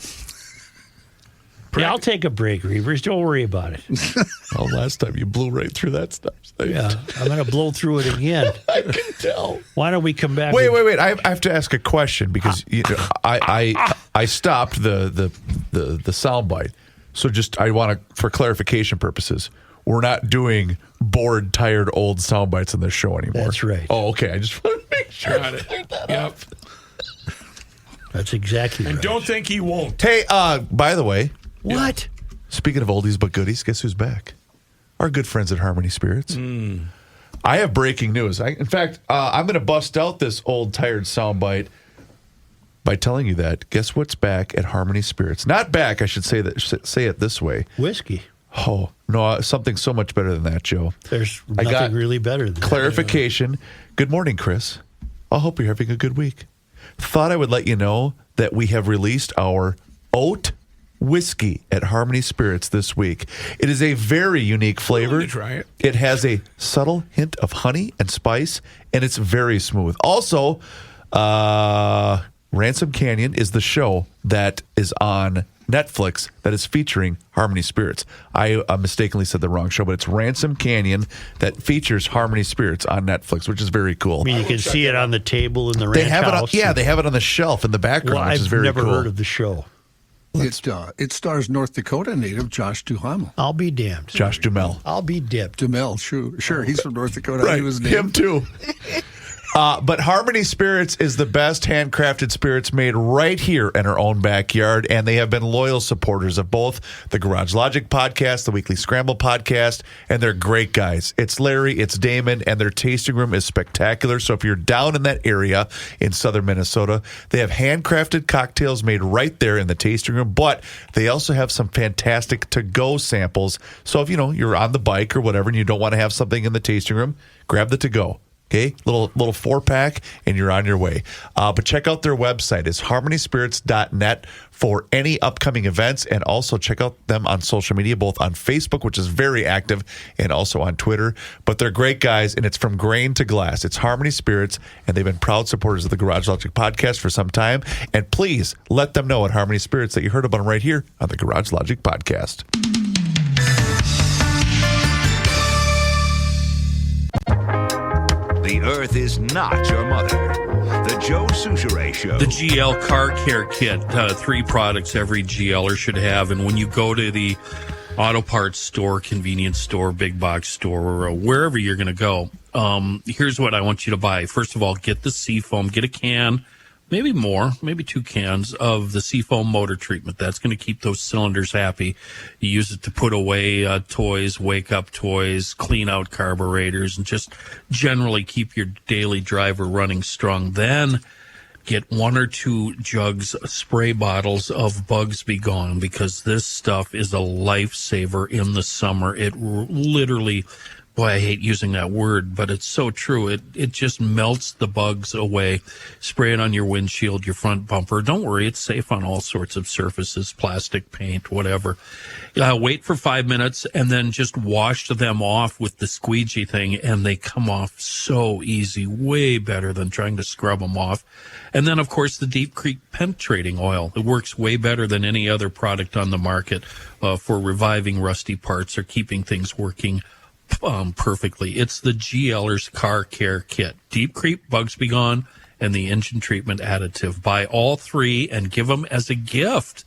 Yeah, I'll take a break, Reavers. Don't worry about it. Oh, last time you blew right through that stuff. Yeah, I'm going to blow through it again. I can tell. Why don't we come back? Wait. I have to ask a question because I stopped the soundbite. So I want to, for clarification purposes, we're not doing bored, tired, old soundbites on this show anymore. That's right. Oh, okay. I just want to make sure. Got it. Yep. That's exactly right. And don't think he won't. Hey, by the way. What? Speaking of oldies but goodies, guess who's back? Our good friends at Harmony Spirits. I have breaking news. In fact, I'm going to bust out this old, tired soundbite by telling you that. Guess what's back at Harmony Spirits? Not back, I should say it this way. Whiskey. Oh, no, something so much better than that, Joe. There's nothing really better than clarification. Good morning, Chris. I hope you're having a good week. Thought I would let you know that we have released our oat whiskey at Harmony Spirits this week. It is a very unique flavor. Try it. It has a subtle hint of honey and spice, and it's very smooth. Also, Ransom Canyon is the show that is on Netflix that is featuring Harmony Spirits. I mistakenly said the wrong show, but it's Ransom Canyon that features Harmony Spirits on Netflix, which is very cool. I mean, you can see it on the table in the ranch house. They have it on the shelf in the background, which is very cool. I've never heard of the show. It stars North Dakota native Josh Duhamel. I'll be damned. Josh Duhamel. I'll be dipped. Duhamel, sure. He's from North Dakota. Right, He was named. him too. But Harmony Spirits is the best handcrafted spirits made right here in our own backyard, and they have been loyal supporters of both the Garage Logic podcast, the Weekly Scramble podcast, and they're great guys. It's Larry, it's Damon, and their tasting room is spectacular. So if you're down in that area in southern Minnesota, they have handcrafted cocktails made right there in the tasting room, but they also have some fantastic to-go samples. So if you're on the bike or whatever and you don't want to have something in the tasting room, grab the to-go. Okay, little 4-pack, and you're on your way. But check out their website. It's harmonyspirits.net for any upcoming events, and also check out them on social media, both on Facebook, which is very active, and also on Twitter. But they're great guys, and it's from grain to glass. It's Harmony Spirits, and they've been proud supporters of the Garage Logic podcast for some time. And please let them know at Harmony Spirits that you heard about them right here on the Garage Logic podcast. The earth is not your mother. The Joe Souchere Show. The GL Car Care Kit, 3 products every GLer should have. And when you go to the auto parts store, convenience store, big box store, or wherever you're going to go, here's what I want you to buy. First of all, get the Seafoam. Get a can, maybe more, maybe 2 cans of the Seafoam motor treatment. That's going to keep those cylinders happy. You use it to put away toys, wake up toys, clean out carburetors, and just generally keep your daily driver running strong. Then get 1 or 2 jugs, spray bottles of Bugs Be Gone, because this stuff is a lifesaver in the summer. It literally... Boy, I hate using that word, but it's so true. It just melts the bugs away. Spray it on your windshield, your front bumper. Don't worry, it's safe on all sorts of surfaces, plastic, paint, whatever. Wait for 5 minutes and then just wash them off with the squeegee thing, and they come off so easy, way better than trying to scrub them off. And then, of course, the Deep Creek penetrating oil. It works way better than any other product on the market for reviving rusty parts or keeping things working perfectly. It's the GLer's Car Care Kit. Deep Creep, Bugs Be Gone, and the engine treatment additive. Buy all 3 and give them as a gift.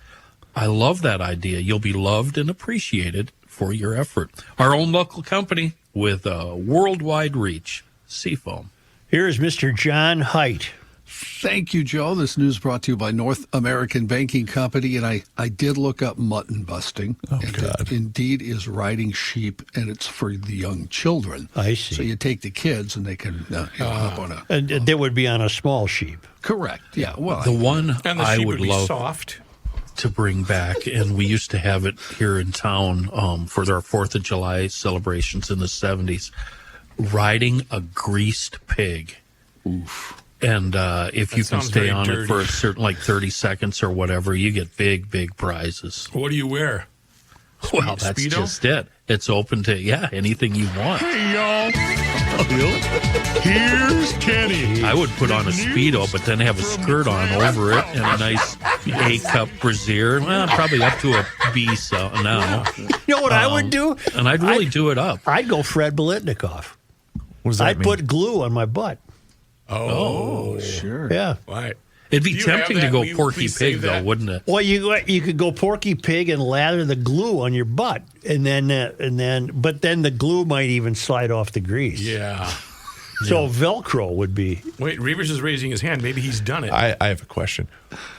I love that idea. You'll be loved and appreciated for your effort. Our own local company with a worldwide reach. Seafoam. Here is Mr. John Heidt. Thank you, Joe. This news brought to you by North American Banking Company, and I did look up mutton busting. Oh, and God. It indeed is riding sheep, and it's for the young children. I see. So you take the kids, and they can hop on a... And they would be on a small sheep. Correct, yeah. Well, The one And the I sheep would be love soft. to bring back, and we used to have it here in town for our 4th of July celebrations in the 70s, riding a greased pig. Oof. And if you can sounds stay very on dirty. it for a certain, 30 seconds or whatever, you get big, big prizes. What do you wear? Well, that's Speedo? just it. It's open to, anything you want. Hey, y'all. Here's Kenny. I would put on a Speedo, but then have a skirt on over it and a nice A-cup brassiere. Well, probably up to a B so now. You know what I would do? And I'd really do it up. I'd go Fred Bolitnikoff. What does that I'd mean? put glue on my butt. Oh, Sure. Yeah. right. It'd be Do you have tempting to that? go Will you Porky please Pig, save though, that? wouldn't it? Well, you could go Porky Pig and lather the glue on your butt, but then the glue might even slide off the grease. Yeah. So Velcro would be. Wait, Reavers is raising his hand. Maybe he's done it. I have a question.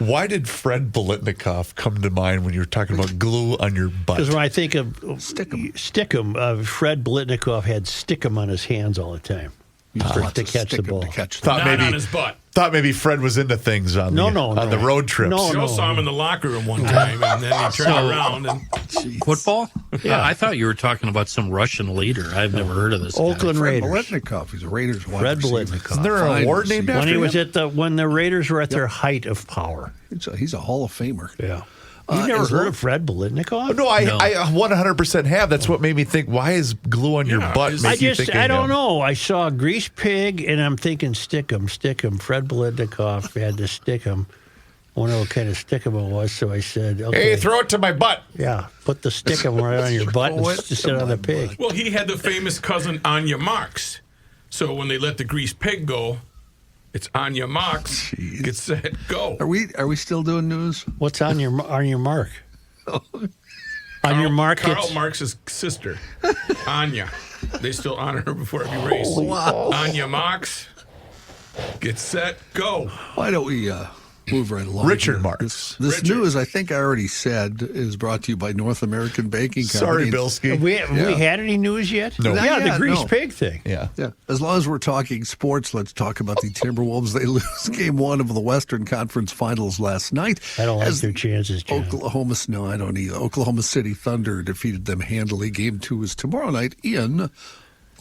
Why did Fred Bolitnikoff come to mind when you were talking about glue on your butt? Because when I think of Stickum, Fred Bolitnikoff had Stickum on his hands all the time to catch the ball. Not on his butt. Thought maybe Fred was into things on the road trips. Joe saw him in the locker room one time, and then he turned around and Football? Yeah, I thought you were talking about some Russian leader. I've never heard of this guy. Oakland Fred Raiders. Bolitnikoff. He's a Raiders wide Fred receiver. Bolitnikoff. Isn't there an Fine award named receiver. after When he him? was when the Raiders were at their height of power. He's a Hall of Famer. Yeah. You've never heard of Fred Biletnikoff? No, I 100% have. That's what made me think, why is glue on your butt make you think of I don't him? know. I saw Grease Pig, and I'm thinking, stick him. Fred Biletnikoff had to stick him. I wonder what kind of stick him it was, so I said, okay. Hey, throw it to my butt. Yeah, put the stick him right on your butt and sit on the pig. Well, he had the famous cousin on your marks. So when they let the Grease Pig go, it's on your marks. Get set, go. Are we still doing news? What's on your mark? On your mark, Karl Marx's sister, Anya. They still honor her before every race. Wow. On your marks, get set, go. Why don't we move right along? Richard here? Marx. This news, I think I already said, is brought to you by North American Baking Sorry, Company. Bilski. we had any news yet? No. Yeah, Not yet, the Grease no. Pig thing. Yeah. Yeah. As long as we're talking sports, let's talk about the Timberwolves. They lose Game 1 of the Western Conference Finals last night. I don't like As their chances, John. No, I don't either. Oklahoma City Thunder defeated them handily. Game 2 is tomorrow night in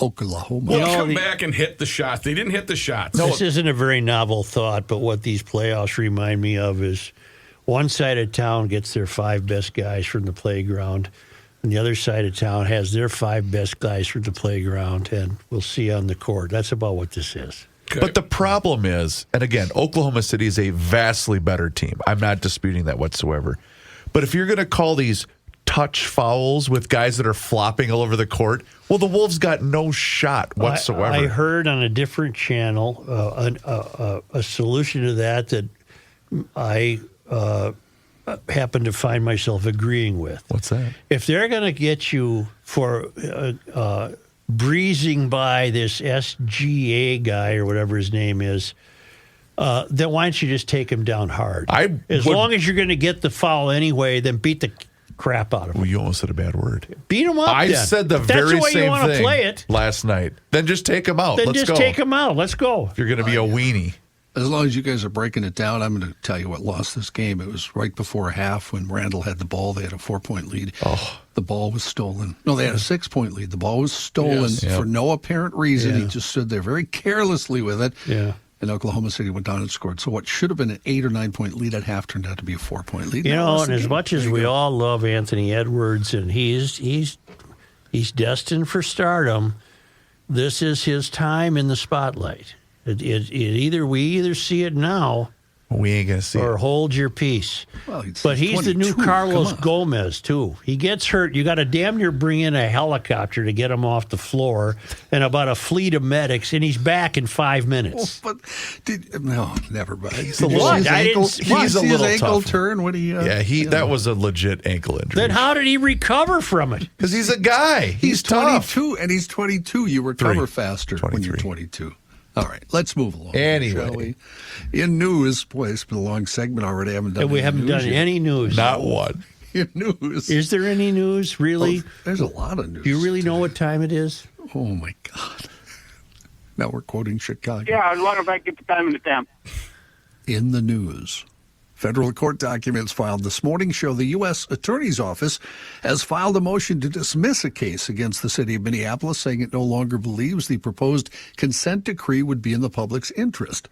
Oklahoma. Well, come back and hit the shots. They didn't hit the shots. This isn't a very novel thought, but what these playoffs remind me of is one side of town gets their 5 best guys from the playground, and the other side of town has their 5 best guys from the playground, and we'll see on the court. That's about what this is. Okay. But the problem is, and again, Oklahoma City is a vastly better team. I'm not disputing that whatsoever. But if you're going to call these touch fouls with guys that are flopping all over the court, well, the Wolves got no shot whatsoever. I heard on a different channel a solution to that I happen to find myself agreeing with. What's that? If they're going to get you for breezing by this SGA guy or whatever his name is, then why don't you just take him down hard? As long as you're going to get the foul anyway, then beat the crap out of him. Well, you almost said a bad word. Beat him up. I then. said the If very that's the way same you want to thing play it, last night. Then just take him out. then Let's just go. take him out. Let's go. If you're going to be a weenie. As long as you guys are breaking it down, I'm going to tell you what lost this game. It was right before half when Randall had the ball. They had a 4-point lead. Oh. The ball was stolen. No, they had a 6-point lead. The ball was stolen for no apparent reason. He just stood there very carelessly with it. Yeah. And Oklahoma City went down and scored. So what should have been an 8 or 9-point lead at half turned out to be a 4-point lead. You That know, lost and the as game. much as we all love Anthony Edwards, and he's destined for stardom, this is his time in the spotlight. We either see it now, We ain't going to see or it. hold your peace. Well, But he's the new 22. Carlos Come on. Gomez, too. He gets hurt. You got to damn near bring in a helicopter to get him off the floor and about a fleet of medics, and he's back in 5 minutes. But no, never mind. Did a you lot. see his I didn't ankle? see- Did you he's a see his little ankle tough. turn when he? That was a legit ankle injury. Then how did he recover from it? Because he's a guy. He's tough. 22, and he's 22. You recover 3. faster when you're 23. 22. All right, let's move along. Anyway. Shall we? In news, boy, it's been a long segment already. I haven't done And we any haven't news done yet. any news. Not one. In news. Is there any news, really? There's a lot of news. Do you really know what time it is? Oh, my God. Now we're quoting Chicago. Yeah, I wonder if I get the time and the temp. In the news. Federal court documents filed this morning show the U.S. Attorney's Office has filed a motion to dismiss a case against the city of Minneapolis, saying it no longer believes the proposed consent decree would be in the public's interest.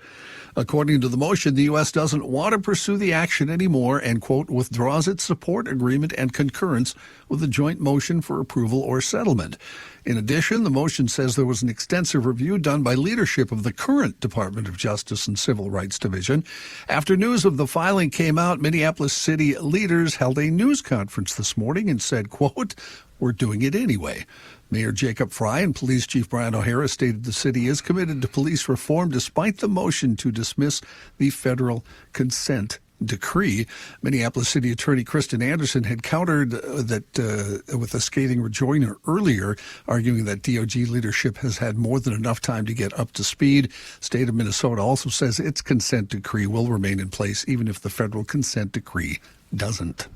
According to the motion, the U.S. doesn't want to pursue the action anymore and, quote, withdraws its support agreement and concurrence with a joint motion for approval or settlement. In addition, the motion says there was an extensive review done by leadership of the current Department of Justice and Civil Rights Division. After news of the filing came out, Minneapolis city leaders held a news conference this morning and said, quote, we're doing it anyway. Mayor Jacob Fry and Police Chief Brian O'Hara stated the city is committed to police reform despite the motion to dismiss the federal consent decree. Minneapolis City Attorney Kristen Anderson had countered that with a scathing rejoinder earlier, arguing that DOJ leadership has had more than enough time to get up to speed. State of Minnesota also says its consent decree will remain in place even if the federal consent decree doesn't.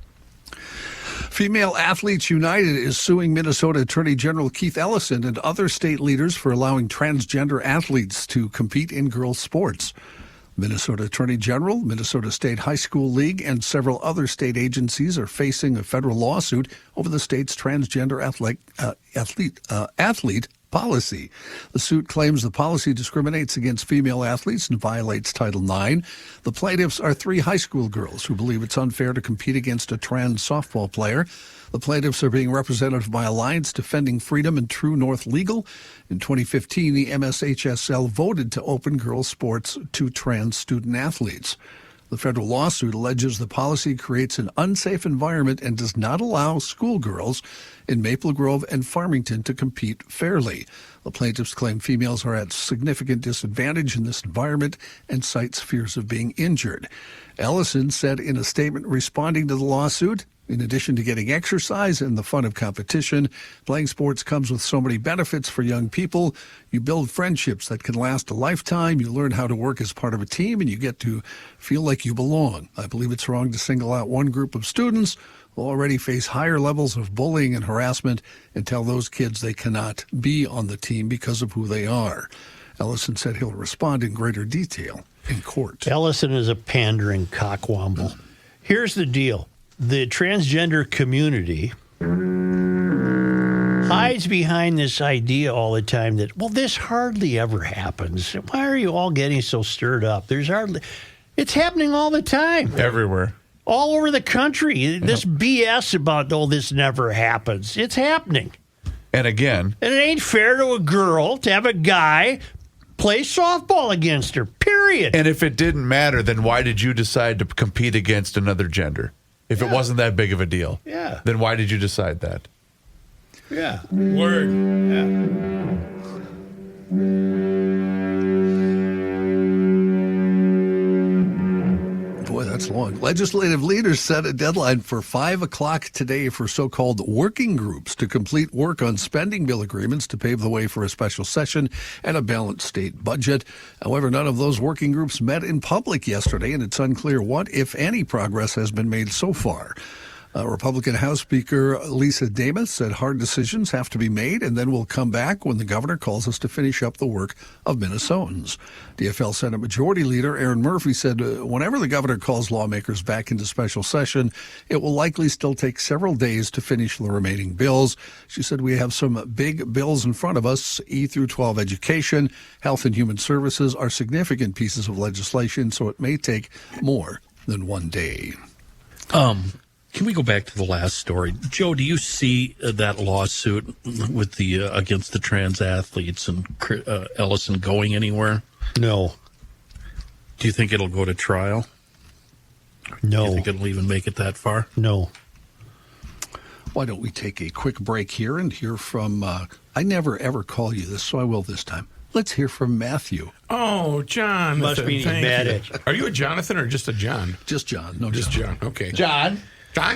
Female Athletes United is suing Minnesota Attorney General Keith Ellison and other state leaders for allowing transgender athletes to compete in girls' sports. Minnesota Attorney General, Minnesota State High School League, and several other state agencies are facing a federal lawsuit over the state's transgender athlete policy. The suit claims the policy discriminates against female athletes and violates Title IX. The plaintiffs are 3 high school girls who believe it's unfair to compete against a trans softball player. The plaintiffs are being represented by Alliance Defending Freedom and True North Legal. In 2015, the MSHSL voted to open girls' sports to trans student athletes. The federal lawsuit alleges the policy creates an unsafe environment and does not allow schoolgirls in Maple Grove and Farmington to compete fairly. The plaintiffs claim females are at significant disadvantage in this environment and cites fears of being injured. Ellison said in a statement responding to the lawsuit, in addition to getting exercise and the fun of competition, playing sports comes with so many benefits for young people. You build friendships that can last a lifetime. You learn how to work as part of a team, and you get to feel like you belong. I believe it's wrong to single out one group of students who already face higher levels of bullying and harassment and tell those kids they cannot be on the team because of who they are. Ellison said he'll respond in greater detail in court. Ellison is a pandering cockwomble. Here's the deal. The transgender community hides behind this idea all the time that, well, this hardly ever happens. Why are you all getting so stirred up? It's happening all the time. Everywhere. All over the country. This BS about, oh, this never happens. It's happening. And again. And it ain't fair to a girl to have a guy play softball against her, period. And if it didn't matter, then why did you decide to compete against another gender? If it wasn't that big of a deal, then why did you decide that? Yeah. Word. Boy, that's long. Legislative leaders set a deadline for 5 o'clock today for so-called working groups to complete work on spending bill agreements to pave the way for a special session and a balanced state budget. However, none of those working groups met in public yesterday, and it's unclear what, if any, progress has been made so far. Republican House Speaker Lisa Damas said hard decisions have to be made, and then we'll come back when the governor calls us to finish up the work of Minnesotans. DFL Senate Majority Leader Aaron Murphy said whenever the governor calls lawmakers back into special session, it will likely still take several days to finish the remaining bills. She said we have some big bills in front of us. E through 12 education, health and human services are significant pieces of legislation, so it may take more than one day. Can we go back to the last story? Joe, do you see that lawsuit with the against the trans athletes and Ellison going anywhere? No. Do you think it'll go to trial? No. Do you think it'll even make it that far? No. Why don't we take a quick break here and hear from, I never ever call you this, so I will this time. Let's hear from Matthew. Oh, John. Must be mad at you. Are you a Jonathan or just a John? Just John. No, just John. Okay. John.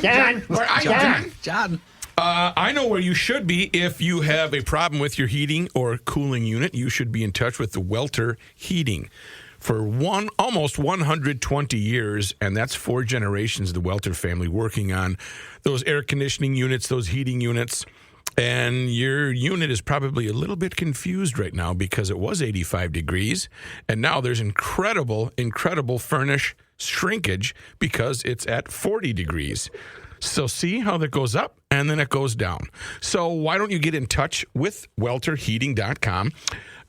John. Where are you, John? John. I know where you should be if you have a problem with your heating or cooling unit. You should be in touch with the Welter Heating. For almost 120 years, and that's 4 generations, the Welter family working on those air conditioning units, those heating units. And your unit is probably a little bit confused right now because it was 85 degrees, and now there's incredible furnace shrinkage because it's at 40 degrees. So see how that goes up and then it goes down. So why don't you get in touch with welterheating.com?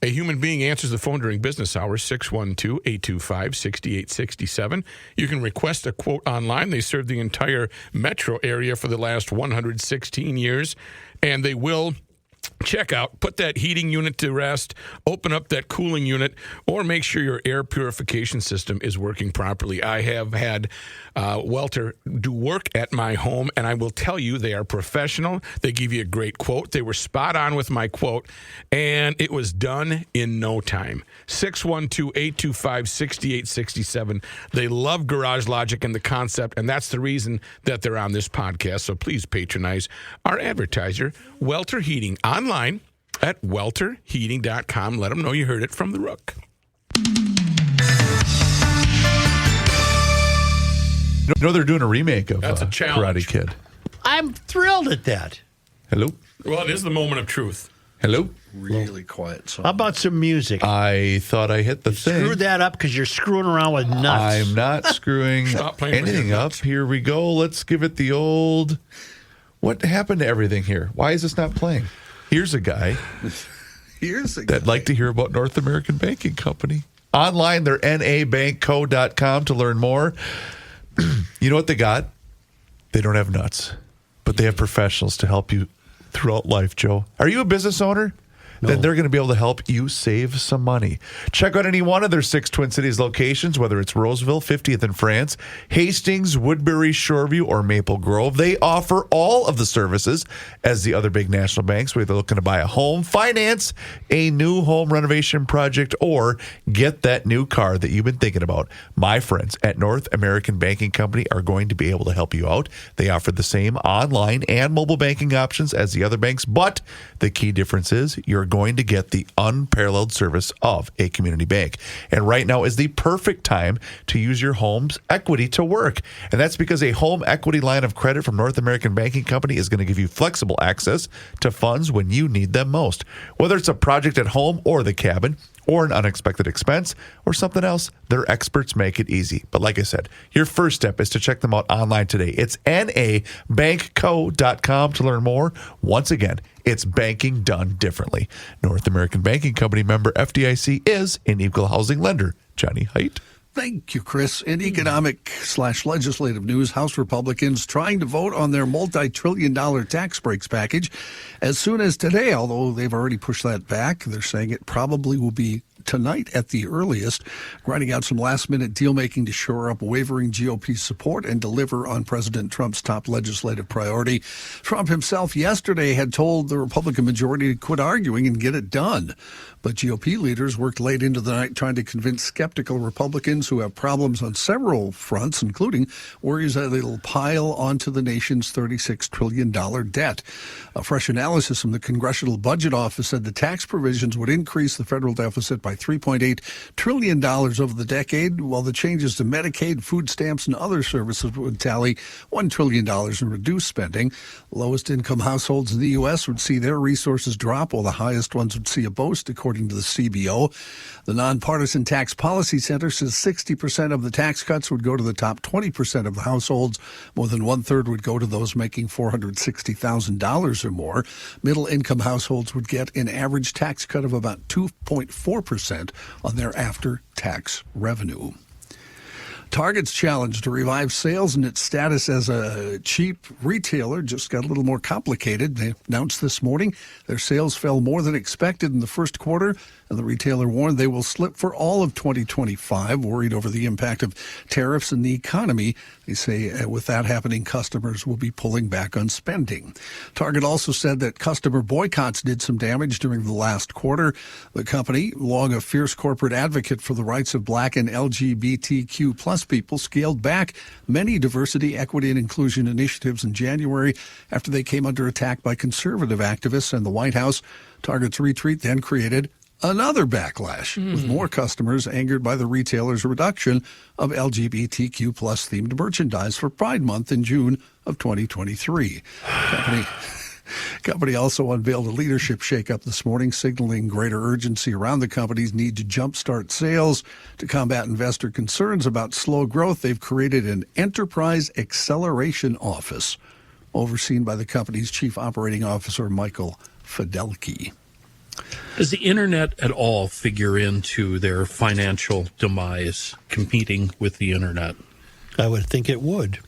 A human being answers the phone during business hours, 612-825-6867. You can request a quote online. They serve the entire metro area for the last 116 years, and they will check out, put that heating unit to rest, open up that cooling unit, or make sure your air purification system is working properly. I have had Welter do work at my home, and I will tell you they are professional. They give you a great quote. They were spot on with my quote, and it was done in no time. 612-825-6867. They love Garage Logic and the concept, and that's the reason that they're on this podcast. So please patronize our advertiser, Welter Heating, online at welterheating.com. Let them know you heard it from the Rook. You know they're doing a remake of That's a challenge. Karate Kid. I'm thrilled at that. Hello? Well, it is the moment of truth. Hello? Really quiet song. How about some music? I thought I hit the thing. Screw that up because you're screwing around with nuts. I'm not screwing Stop playing with anything your up. nuts. Here we go. Let's give it the old... What happened to everything here? Why is this not playing? Here's a guy Years ago. That'd like to hear about North American Banking Company. Online, they're nabankco.com to learn more. You know what they got? They don't have nuts, but they have professionals to help you throughout life, Joe. Are you a business owner? No. Then they're going to be able to help you save some money. Check out any one of their 6 Twin Cities locations, whether it's Roseville, 50th in France, Hastings, Woodbury, Shoreview, or Maple Grove. They offer all of the services as the other big national banks, whether they're looking to buy a home, finance a new home renovation project, or get that new car that you've been thinking about. My friends at North American Banking Company are going to be able to help you out. They offer the same online and mobile banking options as the other banks, but the key difference is you're going to get the unparalleled service of a community bank. And right now is the perfect time to use your home's equity to work. And that's because a home equity line of credit from North American Banking Company is going to give you flexible access to funds when you need them most. Whether it's a project at home or the cabin, or an unexpected expense, or something else, their experts make it easy. But like I said, your first step is to check them out online today. It's nabankco.com to learn more. Once again, it's banking done differently. North American Banking Company member FDIC is an equal housing lender. Johnny Heidt. Thank you, Chris. In economic/legislative news, House Republicans trying to vote on their multi-trillion-dollar tax breaks package as soon as today, although they've already pushed that back. They're saying it probably will be tonight at the earliest, grinding out some last-minute deal-making to shore up wavering GOP support and deliver on President Trump's top legislative priority. Trump himself yesterday had told the Republican majority to quit arguing and get it done. But GOP leaders worked late into the night trying to convince skeptical Republicans who have problems on several fronts, including worries that it'll pile onto the nation's $36 trillion debt. A fresh analysis from the Congressional Budget Office said the tax provisions would increase the federal deficit by $3.8 trillion over the decade, while the changes to Medicaid, food stamps, and other services would tally $1 trillion in reduced spending. Lowest income households in the U.S. would see their resources drop, while the highest ones would see a boost, according to the CBO. The Nonpartisan Tax Policy Center says 60% of the tax cuts would go to the top 20% of the households. More than one-third would go to those making $460,000 or more. Middle-income households would get an average tax cut of about 2.4% on their after-tax revenue. Target's challenge to revive sales and its status as a cheap retailer just got a little more complicated. They announced this morning their sales fell more than expected in the first quarter, and the retailer warned they will slip for all of 2025, worried over the impact of tariffs in the economy. They say with that happening, customers will be pulling back on spending. Target also said that customer boycotts did some damage during the last quarter. The company, long a fierce corporate advocate for the rights of Black and LGBTQ plus people, scaled back many diversity, equity, and inclusion initiatives in January after they came under attack by conservative activists and the White House. Target's retreat then created another backlash, with more customers angered by the retailer's reduction of LGBTQ plus themed merchandise for Pride Month in June of 2023. Company also unveiled a leadership shakeup this morning, signaling greater urgency around the company's need to jumpstart sales. To combat investor concerns about slow growth, they've created an Enterprise Acceleration Office, overseen by the company's Chief Operating Officer, Michael Fidelki. Does the internet at all figure into their financial demise, competing with the internet? I would think it would.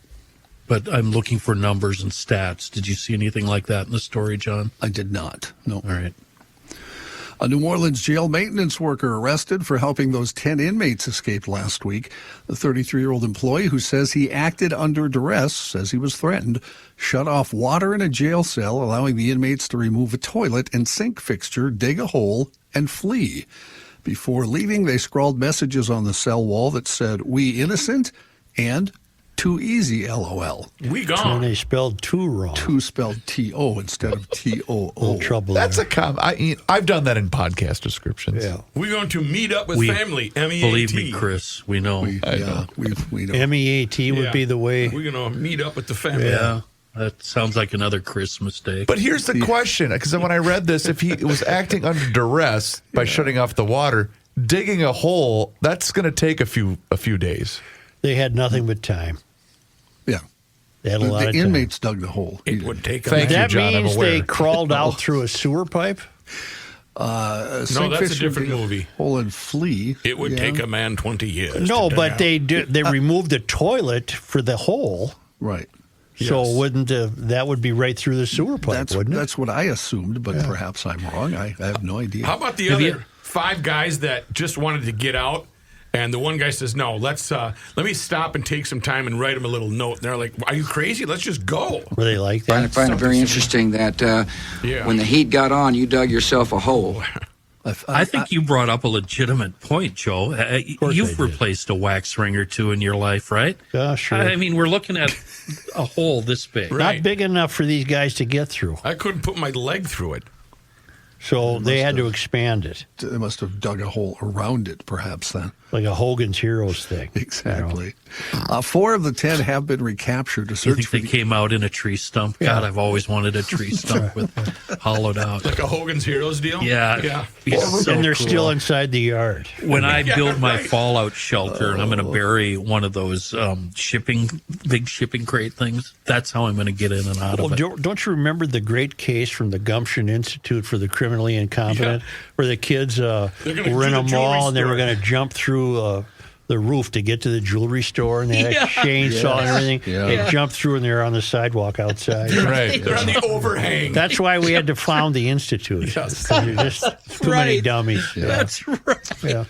But I'm looking for numbers and stats. Did you see anything like that in the story, John? I did not. No. All right. A New Orleans jail maintenance worker arrested for helping those 10 inmates escape last week. The 33-year-old employee, who says he acted under duress, says he was threatened, shut off water in a jail cell, allowing the inmates to remove a toilet and sink fixture, dig a hole, and flee. Before leaving, they scrawled messages on the cell wall that said, "We innocent," and "Too easy, LOL." We gone. And they spelled two wrong. Two spelled T-O instead of T-O-O. Trouble. That's there. I've done that in podcast descriptions. Yeah. We're going to meet up with family, MEAT. Believe me, Chris, we know. We know. MEAT would be the way. We're going to meet up with the family. Yeah. That sounds like another Chris mistake. But here's the question, because when I read this, if he was acting under duress by shutting off the water, digging a hole, that's going to take a few days. They had nothing but time. Yeah. They had a lot of The time. inmates dug the hole. It would take Thank you, That John. I'm means aware. they crawled out through a sewer pipe? No, that's a different movie. Hole and Flee. It would take a man 20 years. No, to but dig out. they removed the toilet for the hole. Right. So Yes. wouldn't that would be right through the sewer pipe, wouldn't it? That's what I assumed, but perhaps I'm wrong. I have no idea. How about the other 5 guys that just wanted to get out? And the one guy says, "No, let me stop and take some time and write him a little note." And they're like, "Are you crazy? Let's just go." Were they like that? I find it very interesting that when the heat got on, you dug yourself a hole. I think you brought up a legitimate point, Joe. You've replaced a wax ring or two in your life, right? Yeah, sure. I mean, we're looking at a hole this big. Not big enough for these guys to get through. I couldn't put my leg through it. So they had to expand it. They must have dug a hole around it, perhaps, then. Like a Hogan's Heroes thing. Exactly. 4 of the 10 have been recaptured. To You search think for they came out in a tree stump? Yeah. God, I've always wanted a tree stump with hollowed out. Like a Hogan's Heroes deal? Yeah. And they're still inside the yard. When I build my fallout shelter and I'm going to bury one of those big shipping crate things, that's how I'm going to get in and out Well, of it. don't you remember the great case from the Gumption Institute for the Criminally Incompetent, where the kids were in a mall and they were going to jump through the roof to get to the jewelry store, and they had a chainsaw and everything. Yeah. They jumped through and they were on the sidewalk outside. Right. They're on the overhang. That's why we had to found the institute. Because you're just too many dummies. That's right. Yeah.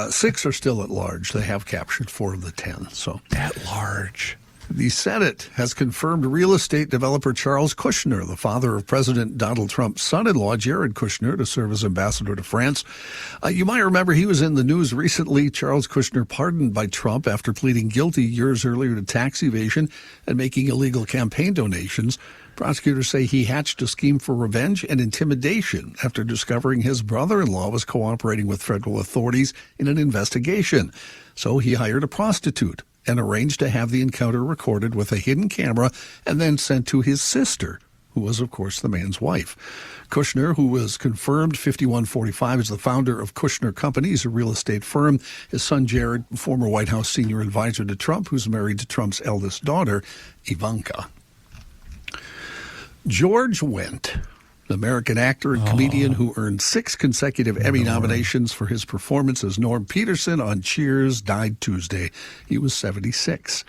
6 are still at large. They have captured 4 of the 10. So At large. the Senate has confirmed real estate developer Charles Kushner, the father of President Donald Trump's son-in-law, Jared Kushner, to serve as ambassador to France. You might remember he was in the news recently. Charles Kushner pardoned by Trump after pleading guilty years earlier to tax evasion and making illegal campaign donations. Prosecutors say he hatched a scheme for revenge and intimidation after discovering his brother-in-law was cooperating with federal authorities in an investigation. So he hired a prostitute and arranged to have the encounter recorded with a hidden camera and then sent to his sister, who was, of course, the man's wife. Kushner, who was confirmed 5145, is the founder of Kushner Companies, a real estate firm. His son, Jared, former White House senior advisor to Trump, who's married to Trump's eldest daughter, Ivanka. George Wendt, the American actor and comedian who earned 6 consecutive Emmy nominations for his performance as Norm Peterson on Cheers, died Tuesday. He was 76.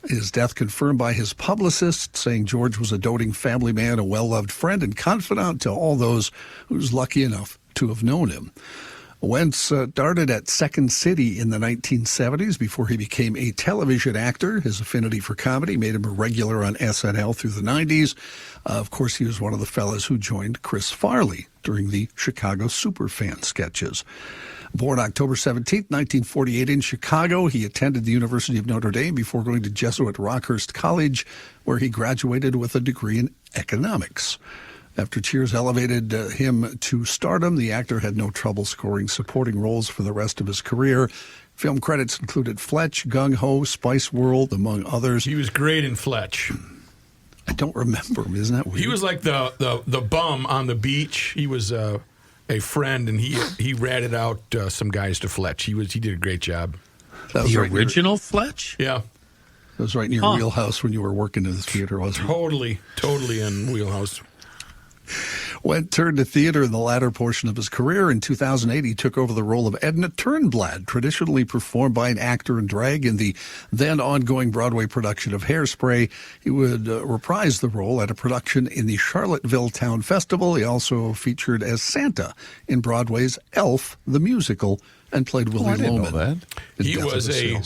His death confirmed by his publicist, saying George was a doting family man, a well-loved friend, and confidant to all those who was lucky enough to have known him. Wentz started at Second City in the 1970s before he became a television actor. His affinity for comedy made him a regular on SNL through the 90s. Of course, he was one of the fellas who joined Chris Farley during the Chicago Superfan sketches. Born October 17, 1948 in Chicago, he attended the University of Notre Dame before going to Jesuit Rockhurst College, where he graduated with a degree in economics. After Cheers elevated him to stardom, the actor had no trouble scoring supporting roles for the rest of his career. Film credits included Fletch, Gung Ho, Spice World, among others. He was great in Fletch. I don't remember him. Isn't that weird? He was like the bum on the beach. He was a friend, and he ratted out some guys to Fletch. He did a great job. The original Fletch? Yeah. That was right in your wheelhouse when you were working in the theater, wasn't it? Totally in wheelhouse. Wendt turned to theater in the latter portion of his career. In 2008, he took over the role of Edna Turnblad, traditionally performed by an actor in drag in the then ongoing Broadway production of Hairspray. He would reprise the role at a production in the Charlottesville Town Festival. He also featured as Santa in Broadway's Elf, the musical, and played Willie Loman. He was a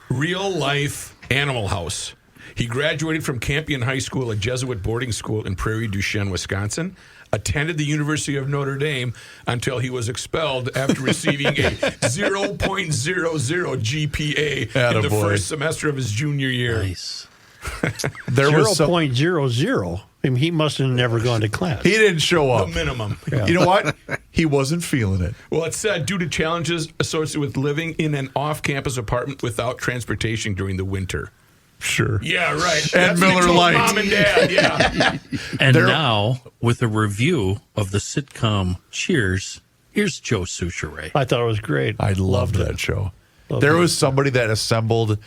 real-life Animal House. He graduated from Campion High School, a Jesuit boarding school in Prairie du Chien, Wisconsin, attended the University of Notre Dame until he was expelled after receiving a 0.00 GPA in the first semester of his junior year. Nice. There was 0.00. I mean, he must have never gone to class. He didn't show up. The minimum. Yeah. You know what? He wasn't feeling it. Well, it said due to challenges associated with living in an off-campus apartment without transportation during the winter. Sure. Yeah, right. And That's what he Miller told Lite. Mom and Dad, yeah. And now, with a review of the sitcom Cheers, here's Joe Souchere. I thought it was great. I loved that show. There was somebody that assembled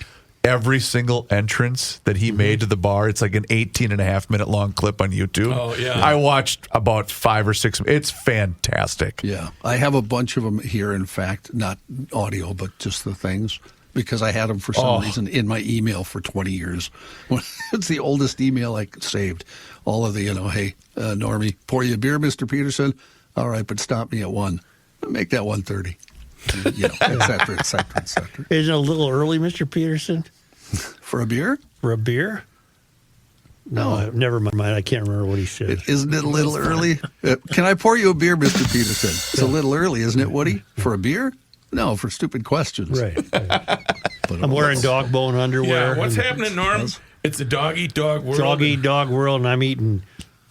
every single entrance that he made to the bar. It's like an 18.5-minute long clip on YouTube. Oh, yeah. I watched about 5 or 6. It's fantastic. Yeah. I have a bunch of them here, in fact, not audio, but just the things, because I had them for some reason in my email for 20 years. It's the oldest email I saved. All of the, hey, Normie, pour you a beer, Mr. Peterson? All right, but stop me at 1. Make that 1:30. Et cetera, et cetera, et cetera. Isn't it a little early, Mr. Peterson? For a beer? For a beer? No, never mind. I can't remember what he said. Isn't it a little early? Can I pour you a beer, Mr. Peterson? It's a little early, isn't it, Woody? For a beer? No, for stupid questions. Right. I'm wearing dog bone underwear. Yeah, what's happening, Norm? It's a dog-eat-dog world. Dog-eat-dog world, and I'm eating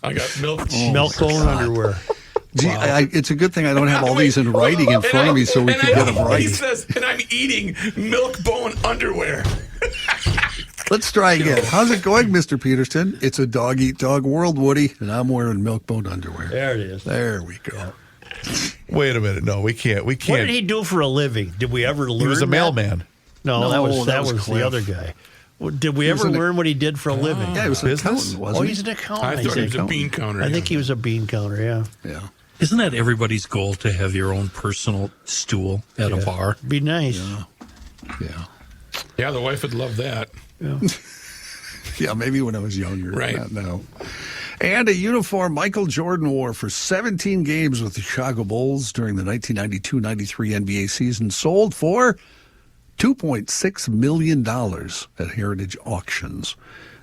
I got milk bone underwear. Gee, it's a good thing I don't have all these in writing in front of me so we can get them right. He says, and I'm eating milk bone underwear. Let's try again. How's it going, Mr. Peterson? It's a dog-eat-dog world, Woody, and I'm wearing milk bone underwear. There it is. There we go. Wait a minute. No, we can't. We can't. What did he do for a living? Did we ever learn? He was a that? mailman. No, that was the other guy. Did we ever learn what he did for a living? Yeah, he was an accountant, wasn't he? He's an accountant. I thought he was a bean counter. I think he was a bean counter, yeah. Yeah. Isn't that everybody's goal, to have your own personal stool at a bar? Be nice. Yeah. Yeah, the wife would love that. Yeah. Yeah, maybe when I was younger. Right. Not now. And a uniform Michael Jordan wore for 17 games with the Chicago Bulls during the 1992-93 NBA season sold for $2.6 million at Heritage Auctions.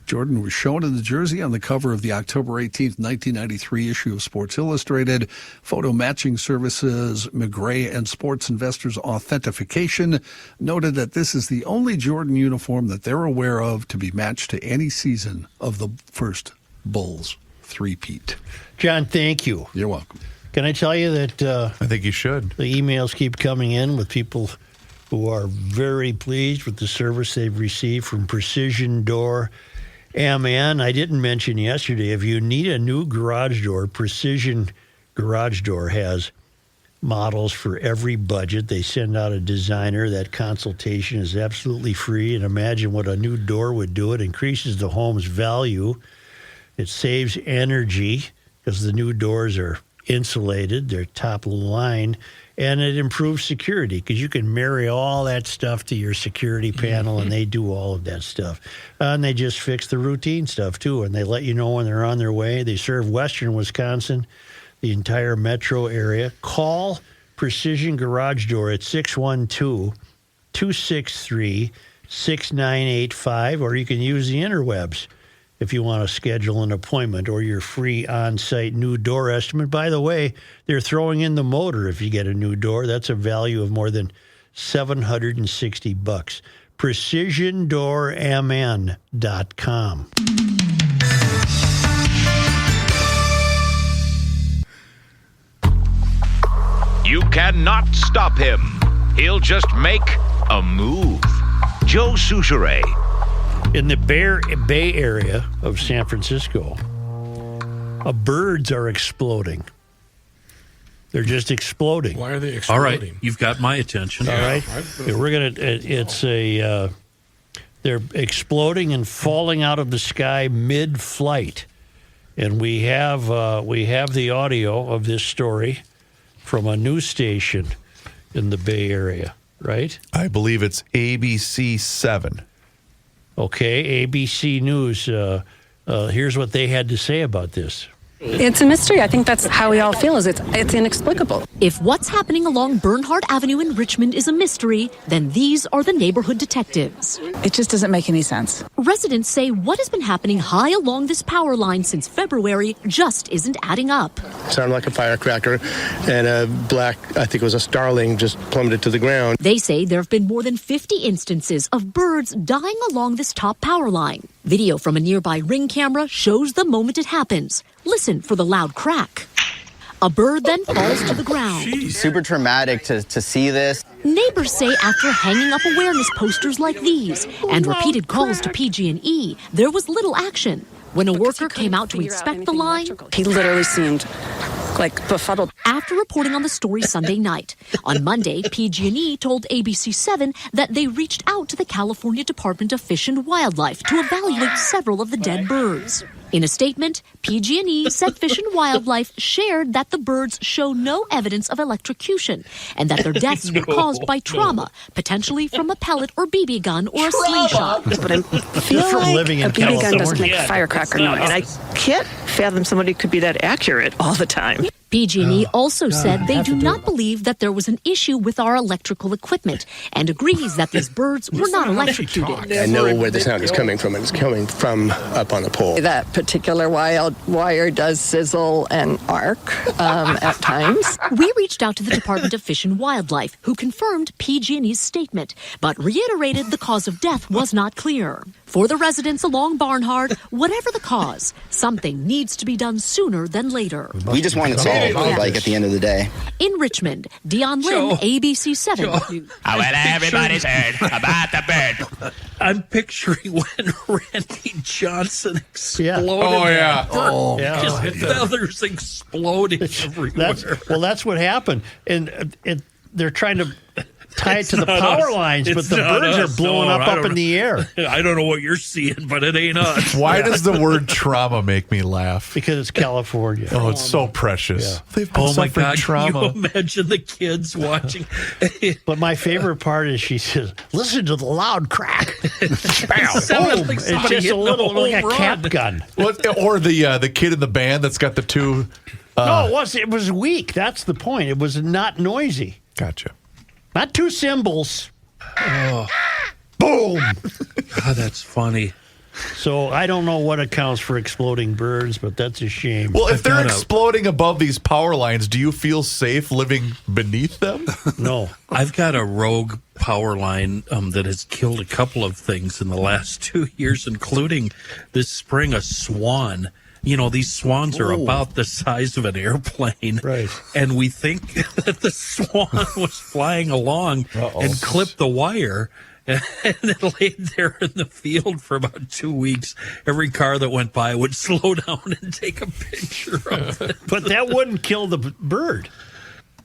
Jordan was shown in the jersey on the cover of the October 18th, 1993 issue of Sports Illustrated. Photo matching services McGray and Sports Investors Authentication noted that this is the only Jordan uniform that they're aware of to be matched to any season of the first Bulls three-peat. John, thank you. You're welcome. Can I tell you that I think you should. The emails keep coming in with people who are very pleased with the service they've received from Precision Door MN. I didn't mention yesterday, if you need a new garage door, Precision Garage Door has models for every budget. They send out a designer. That consultation is absolutely free. And imagine what a new door would do. It increases the home's value. It saves energy because the new doors are insulated. They're top of the line. And it improves security because you can marry all that stuff to your security panel, and they do all of that stuff. And they just fix the routine stuff, too, and they let you know when they're on their way. They serve western Wisconsin, the entire metro area. Call Precision Garage Door at 612-263-6985, or you can use the interwebs if you want to schedule an appointment or your free on-site new door estimate. By the way, they're throwing in the motor if you get a new door. That's a value of more than $760. PrecisionDoorMN.com. You cannot stop him. He'll just make a move. Joe Souchere. In the Bay Area of San Francisco, birds are exploding. They're just exploding. Why are they exploding? All right, you've got my attention. All right, we're gonna. They're exploding and falling out of the sky mid-flight, and we have the audio of this story from a news station in the Bay Area. Right? I believe it's ABC 7. Okay, ABC News. Here's what they had to say about this. It's a mystery. I think that's how we all feel. Is it's inexplicable. If what's happening along Bernhardt Avenue in Richmond is a mystery, then these are the neighborhood detectives. It just doesn't make any sense. Residents say what has been happening high along this power line since February just isn't adding up. Sounded like a firecracker, and a black, I think it was a starling, just plummeted to the ground. They say there have been more than 50 instances of birds dying along this top power line. Video from a nearby Ring camera shows the moment it happens. Listen for the loud crack. A bird then falls to the ground. Jeez. Super traumatic to see this. Neighbors say after hanging up awareness posters like these and repeated calls to PG&E, there was little action. When a worker came out to inspect the line, he literally seemed look like befuddled. After reporting on the story Sunday night, on Monday, PG&E told ABC7 that they reached out to the California Department of Fish and Wildlife to evaluate several of the dead birds. In a statement, PG&E said Fish and Wildlife shared that the birds show no evidence of electrocution and that their deaths were caused by trauma, potentially from a pellet or BB gun or a slingshot. But I feel like a BB gun doesn't make a firecracker noise. And I can't fathom somebody could be that accurate all the time. PG&E also said they do not believe that there was an issue with our electrical equipment and agrees that these birds were not electrocuted. I know where the sound is coming from, and it's coming from up on the pole. That particular wire does sizzle and arc at times. We reached out to the Department of Fish and Wildlife, who confirmed PG&E's statement, but reiterated the cause of death was not clear. For the residents along Barnhard, whatever the cause, something needs to be done sooner than later. We just want it solved, like at the end of the day. In Richmond, Dion Lynn, ABC7. Well, everybody's heard about the bird. I'm picturing when Randy Johnson exploded. Oh, yeah. Oh, just feathers exploding everywhere. That's what happened. And they're trying to tie it to the power lines, but the birds are blowing up in the air. I don't know what you're seeing, but it ain't us. Why does the word trauma make me laugh? Because it's California. Oh, it's so precious. Yeah. They've been my suffering God, trauma. Can you imagine the kids watching? But my favorite part is she says, listen to the loud crack. Bam, Sounded boom. like It's somebody just a hitting little home like a cap run. gun. Or the kid in the band that's got the two. No, it was weak. That's the point. It was not noisy. Gotcha. Not two cymbals. Oh. Boom. God, that's funny. So I don't know what accounts for exploding birds, but that's a shame. Well, if they're exploding above these power lines, do you feel safe living beneath them? No. I've got a rogue power line that has killed a couple of things in the last 2 years, including this spring a swan. You know, these swans are about the size of an airplane. Right. And we think that the swan was flying along and clipped the wire. And it laid there in the field for about 2 weeks. Every car that went by would slow down and take a picture of it. But that wouldn't kill the bird.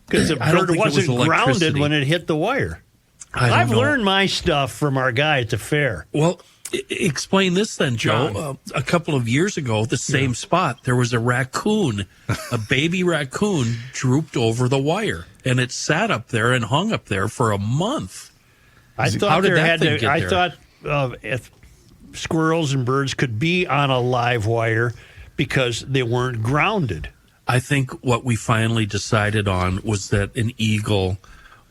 Because the bird wasn't grounded when it hit the wire. I've learned my stuff from our guy at the fair. Well, explain this then, Joe. A couple of years ago, the same spot, there was a raccoon, a baby raccoon drooped over the wire, and it sat up there and hung up there for a month. I thought if squirrels and birds could be on a live wire because they weren't grounded. I think what we finally decided on was that an eagle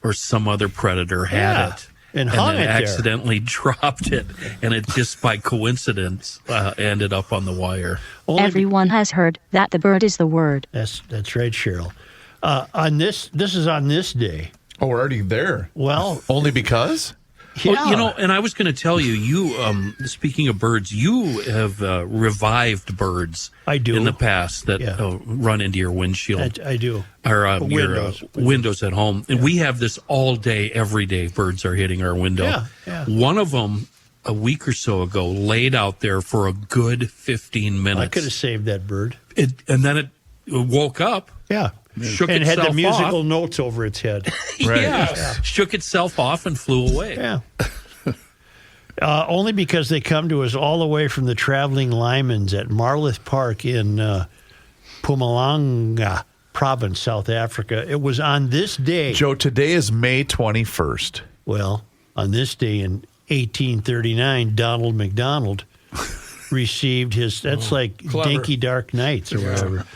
or some other predator had it. And hung then it there. accidentally dropped it, and it just by coincidence ended up on the wire. Everyone has heard that the bird is the word. That's right, Cheryl. This is on this day. Oh, we're already there. Well, only because? Yeah. Well, you know, and I was going to tell you, speaking of birds, you have revived birds. I do. In the past that run into your windshield. I do. Or your windows at home. And we have this all day, every day. Birds are hitting our window. Yeah. One of them, a week or so ago, laid out there for a good 15 minutes. I could have saved that bird. And then it woke up. Yeah. Shook and itself had the musical off. notes over its head. Right. Yeah. Shook itself off and flew away. Yeah. Only because they come to us all the way from the traveling Lymans at Marloth Park in Mpumalanga province, South Africa. It was on this day. Joe, today is May 21st. Well, on this day in 1839, Donald MacDonald received his, that's like clever. Dinky Dark Nights or whatever.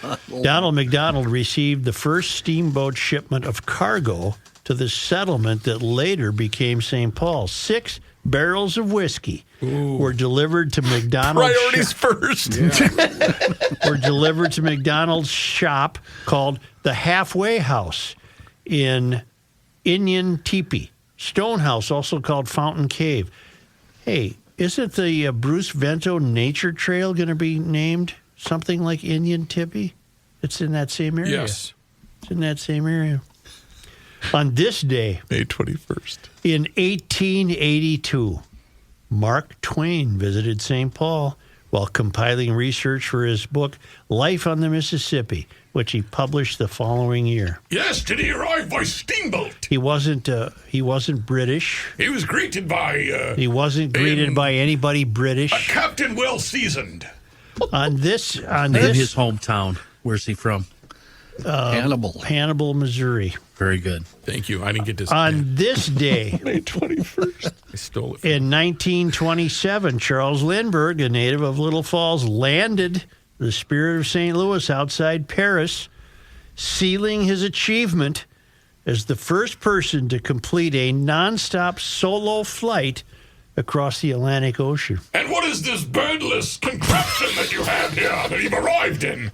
Donald MacDonald received the first steamboat shipment of cargo to the settlement that later became St. Paul. 6 barrels of whiskey were delivered to McDonald's. Priorities first. Were delivered to McDonald's shop called the Halfway House in Inyan Teepee. Stone House, also called Fountain Cave. Hey, isn't the Bruce Vento Nature Trail going to be named something like Inyan Teepee? It's in that same area. Yes. It's in that same area. On this day, May 21st. In 1882, Mark Twain visited St. Paul, while compiling research for his book, Life on the Mississippi, which he published the following year. Yes, did he arrive by steamboat? He wasn't British. He was greeted by... he wasn't greeted by anybody British. A captain well-seasoned. In his hometown. Where's he from? Hannibal, Missouri. Very good. Thank you. I didn't get this. On this day, May 21st. I stole it. In 1927, Charles Lindbergh, a native of Little Falls, landed the Spirit of St. Louis outside Paris, sealing his achievement as the first person to complete a nonstop solo flight across the Atlantic Ocean. And what is this birdless contraption that you have here that you've arrived in?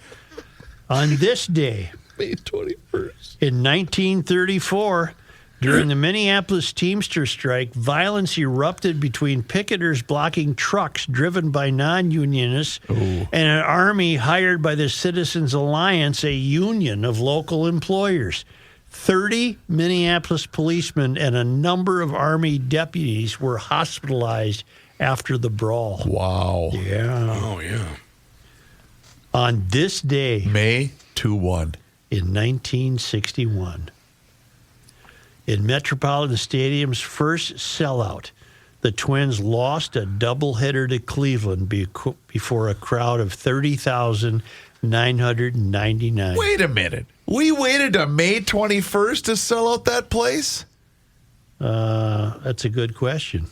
On this day, May 21st. In 1934, during the Minneapolis Teamster strike, violence erupted between picketers blocking trucks driven by non-unionists and an army hired by the Citizens Alliance, a union of local employers. 30 Minneapolis policemen and a number of Army deputies were hospitalized after the brawl. Wow. Yeah. Oh, yeah. On this day, May 21. In 1961, in Metropolitan Stadium's first sellout, the Twins lost a doubleheader to Cleveland before a crowd of 30,999. Wait a minute. We waited to May 21st to sell out that place? That's a good question.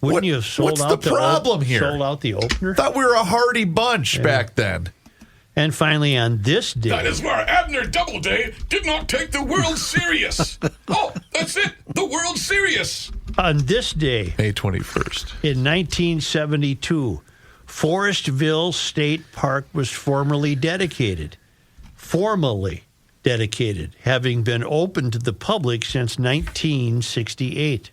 Wouldn't you have sold out the problem here? Sold out the opener? Thought we were a hardy bunch back then. And finally, on this day... That is where Abner Doubleday did not take the world serious. Oh, that's it. The world serious. On this day... May 21st. In 1972, Forestville State Park was formally dedicated, having been open to the public since 1968.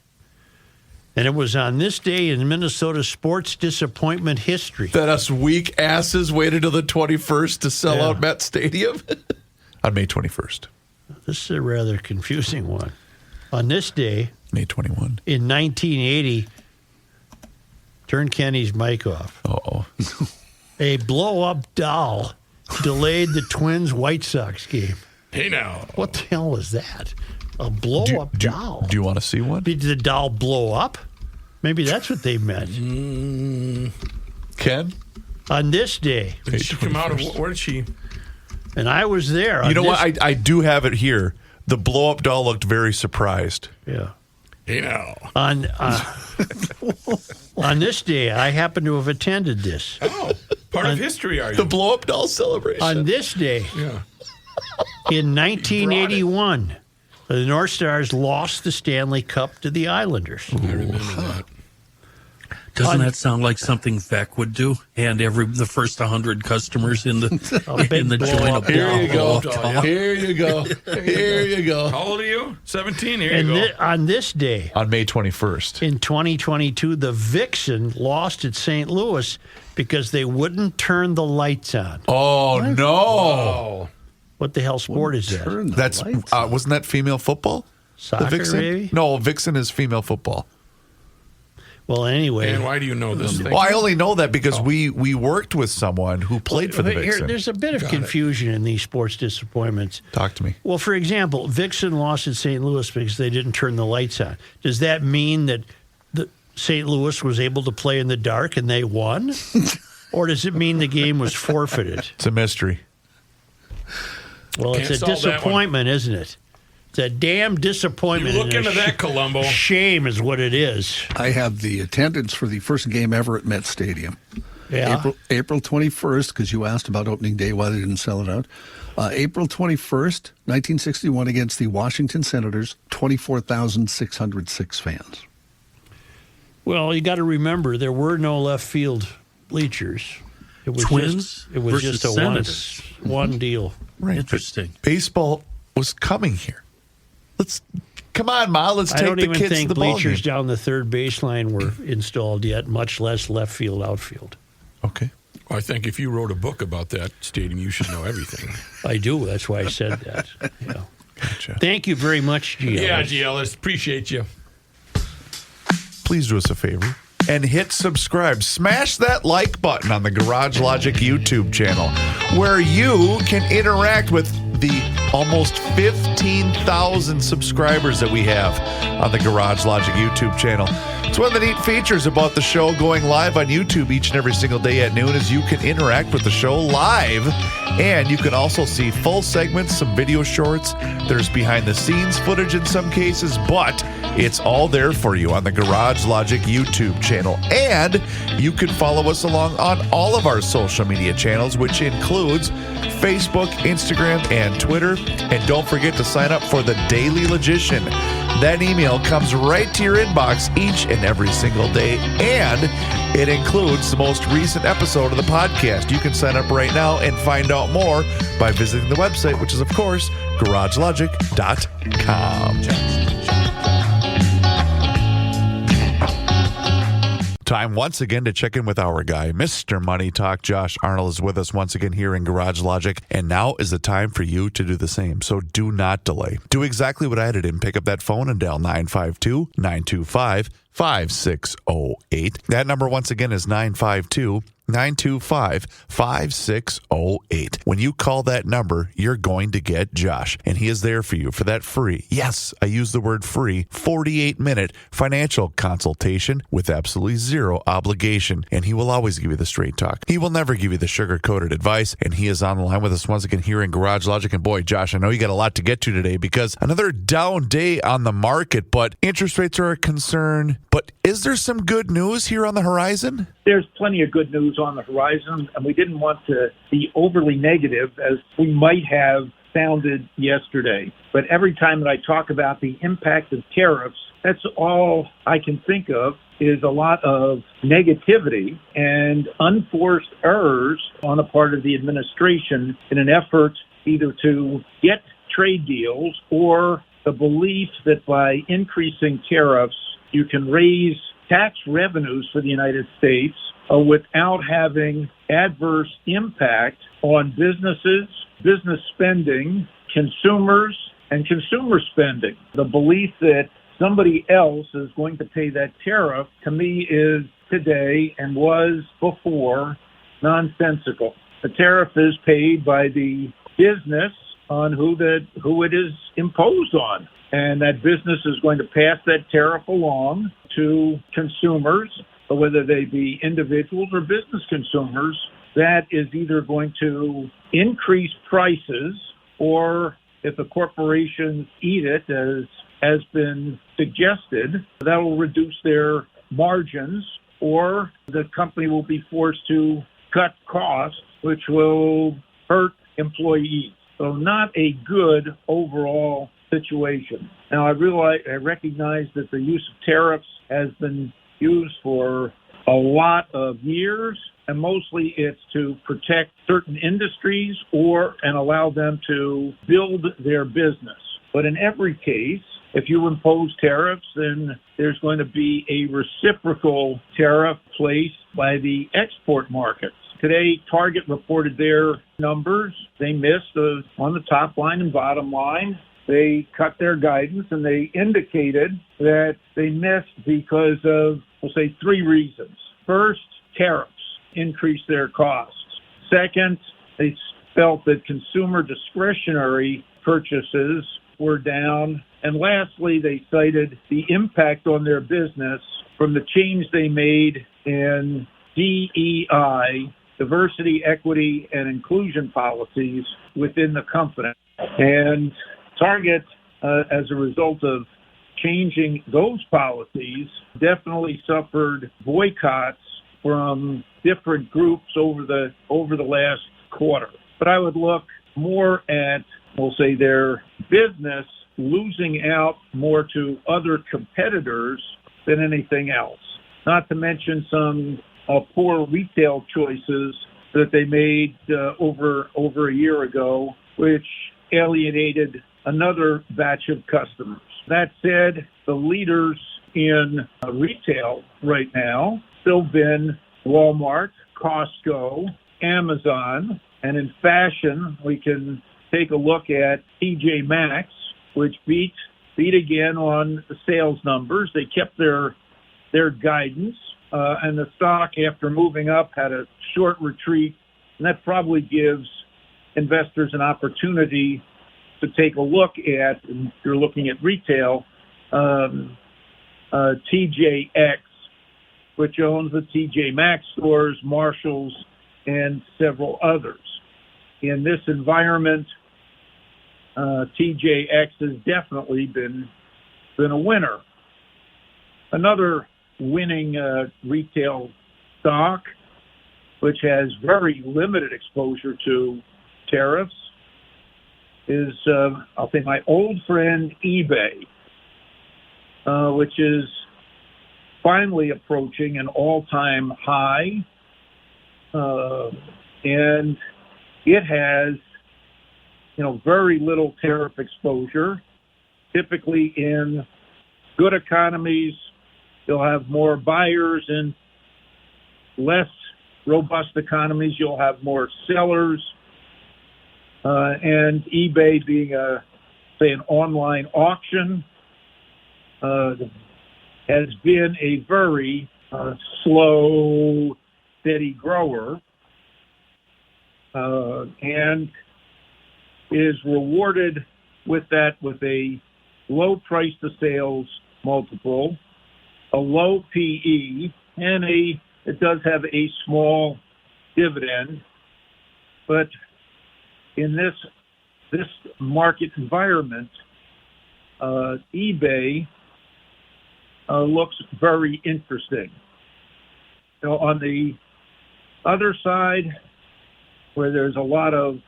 And it was on this day in Minnesota sports disappointment history that us weak asses waited till the 21st to sell out Met Stadium? On May 21st. This is a rather confusing one. On this day, May 21. In 1980, turn Kenny's mic off. Uh-oh. A blow-up doll delayed the Twins White Sox game. Hey, now. What the hell is that? A blow-up doll. Do you want to see one? Did the doll blow up? Maybe that's what they meant. Ken? On this day. Did she come out of... Where did she... And I was there. You know what? I do have it here. The blow-up doll looked very surprised. Yeah. Hey, now. On this day, I happen to have attended this. Oh, part of history, are you? The blow-up doll celebration. On this day, yeah. In 1981... the North Stars lost the Stanley Cup to the Islanders. I remember that. Doesn't that sound like something Vec would do? And the first 100 customers in the joint. Here you go. Here you go. Here you go. How old are you? 17. Here you go. On this day, on May 21st, in 2022, the Vixen lost at St. Louis because they wouldn't turn the lights on. Oh no! Wow. What the hell sport is that? That's wasn't that female football? Soccer, the Vixen? maybe? No, Vixen is female football. Well, anyway. And why do you know this thing? Well, I only know that because we worked with someone who played for the Vixen. Here, there's a bit of confusion in these sports disappointments. Talk to me. Well, for example, Vixen lost at St. Louis because they didn't turn the lights on. Does that mean that St. Louis was able to play in the dark and they won? Or does it mean the game was forfeited? It's a mystery. Well, it's a disappointment, isn't it? It's a damn disappointment. You look into that, Columbo. Shame is what it is. I have the attendance for the first game ever at Met Stadium. Yeah. April 21st, because you asked about opening day, why they didn't sell it out. April 21st, 1961, against the Washington Senators, 24,606 fans. Well, you got to remember, there were no left field bleachers. It was Twins it was versus just a Senators. one deal. Right. Interesting. Baseball was coming here. Come on, Ma. Let's take the kids to the ball game. I don't even think bleachers down the third baseline were installed yet, much less left field, outfield. Okay. Well, I think if you wrote a book about that stadium, you should know everything. I do. That's why I said that. Yeah. Gotcha. Thank you very much, G. Yeah, G. Ellis. Appreciate you. Please do us a favor. and hit subscribe. Smash that like button on the Garage Logic YouTube channel, where you can interact with the almost 15,000 subscribers that we have on the Garage Logic YouTube channel. It's one of the neat features about the show going live on YouTube each and every single day at noon is you can interact with the show live, and you can also see full segments, some video shorts. There's behind-the-scenes footage in some cases, but it's all there for you on the Garage Logic YouTube channel. And you can follow us along on all of our social media channels, which includes Facebook, Instagram, and Twitter. And don't forget to sign up for the Daily Logician. That email comes right to your inbox each and every single day, and it includes the most recent episode of the podcast. You can sign up right now and find out more by visiting the website, which is, of course, garagelogic.com. Time once again to check in with our guy, Mr. Money Talk. Josh Arnold is with us once again here in Garage Logic, and now is the time for you to do the same. So do not delay. Do exactly what I did and pick up that phone and dial 952-925-5608. That number once again is 952-925-5608. When you call that number, you're going to get Josh, and he is there for you for that free, yes, I use the word free, 48-minute financial consultation with absolutely zero obligation, and he will always give you the straight talk. He will never give you the sugar-coated advice, and he is on the line with us once again here in Garage Logic. And boy, Josh, I know you got a lot to get to today because another down day on the market, but interest rates are a concern. But is there some good news here on the horizon? There's plenty of good news on the horizon, and we didn't want to be overly negative as we might have sounded yesterday. But every time that I talk about the impact of tariffs, that's all I can think of is a lot of negativity and unforced errors on the part of the administration in an effort either to get trade deals or the belief that by increasing tariffs, you can raise tax revenues for the United States without having adverse impact on businesses, business spending, consumers, and consumer spending. The belief that somebody else is going to pay that tariff, to me, is today and was before nonsensical. The tariff is paid by the business on who it is imposed on. And that business is going to pass that tariff along to consumers, whether they be individuals or business consumers. That is either going to increase prices, or if the corporations eat it, as has been suggested, that will reduce their margins, or the company will be forced to cut costs, which will hurt employees. So not a good overall situation. Now, I recognize that the use of tariffs has been used for a lot of years, and mostly it's to protect certain industries and allow them to build their business. But in every case, if you impose tariffs, then there's going to be a reciprocal tariff placed by the export markets. Today, Target reported their numbers. They missed on the top line and bottom line. They cut their guidance, and they indicated that they missed because of, we'll say, three reasons. First, tariffs increased their costs. Second, they felt that consumer discretionary purchases were down. And lastly, they cited the impact on their business from the change they made in DEI, diversity, equity, and inclusion policies within the company. And Target, as a result of changing those policies, definitely suffered boycotts from different groups over the last quarter. But I would look more at, we'll say, their business losing out more to other competitors than anything else. Not to mention some poor retail choices that they made over a year ago, which alienated another batch of customers. That said, the leaders in retail right now still been Walmart, Costco, Amazon, and in fashion, we can take a look at TJ Maxx, which beat again on the sales numbers. They kept their guidance, and the stock, after moving up, had a short retreat, and that probably gives investors an opportunity to take a look at, and if you're looking at retail, TJX, which owns the TJ Maxx stores, Marshalls, and several others. In this environment, TJX has definitely been a winner. Another winning retail stock, which has very limited exposure to tariffs, is, I'll say, my old friend eBay, which is finally approaching an all-time high. And it has, very little tariff exposure. Typically in good economies, you'll have more buyers. In less robust economies, you'll have more sellers. And eBay being an online auction, has been a very slow, steady grower, and is rewarded with a low price to sales multiple, a low PE, and it does have a small dividend. But in this market environment, eBay looks very interesting. On the other side, where there's a lot of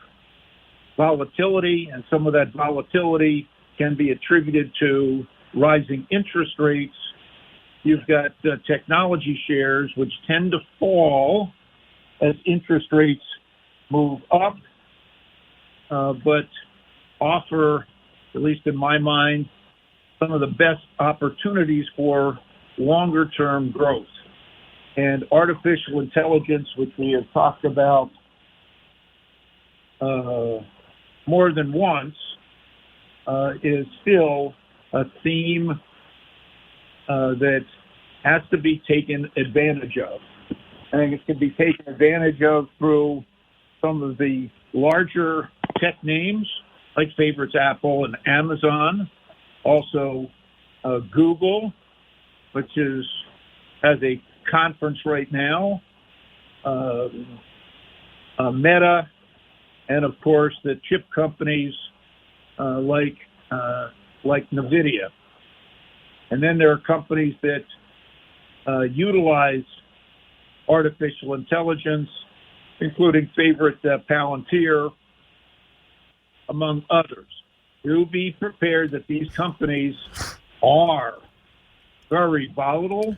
volatility, and some of that volatility can be attributed to rising interest rates, you've got technology shares, which tend to fall as interest rates move up, but offer, at least in my mind, some of the best opportunities for longer-term growth. And artificial intelligence, which we have talked about more than once, is still a theme that has to be taken advantage of. I think it can be taken advantage of through some of the larger tech names, like favorites Apple and Amazon, also Google, which has a conference right now, Meta, and of course the chip companies like NVIDIA. And then there are companies that utilize artificial intelligence, including favorite Palantir, among others. Do be prepared that these companies are very volatile,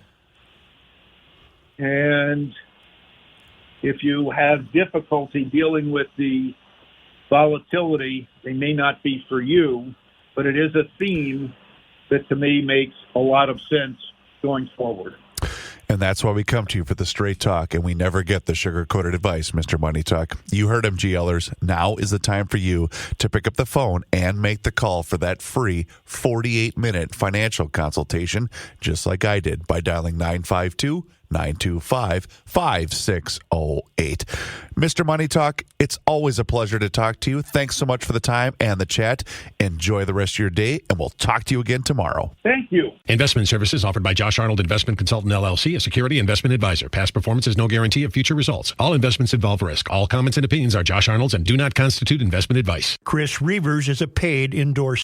and if you have difficulty dealing with the volatility, they may not be for you, but it is a theme that to me makes a lot of sense going forward. And that's why we come to you for the straight talk, and we never get the sugar-coated advice, Mr. Money Talk. You heard him, GLers. Now is the time for you to pick up the phone and make the call for that free 48-minute financial consultation, just like I did, by dialing 952-925-5608. Mr. Money Talk, it's always a pleasure to talk to you. Thanks so much for the time and the chat. Enjoy the rest of your day, and we'll talk to you again tomorrow. Thank you. Investment services offered by Josh Arnold Investment Consultant, LLC, a security investment advisor. Past performance is no guarantee of future results. All investments involve risk. All comments and opinions are Josh Arnold's and do not constitute investment advice. Chris Reavers is a paid endorsed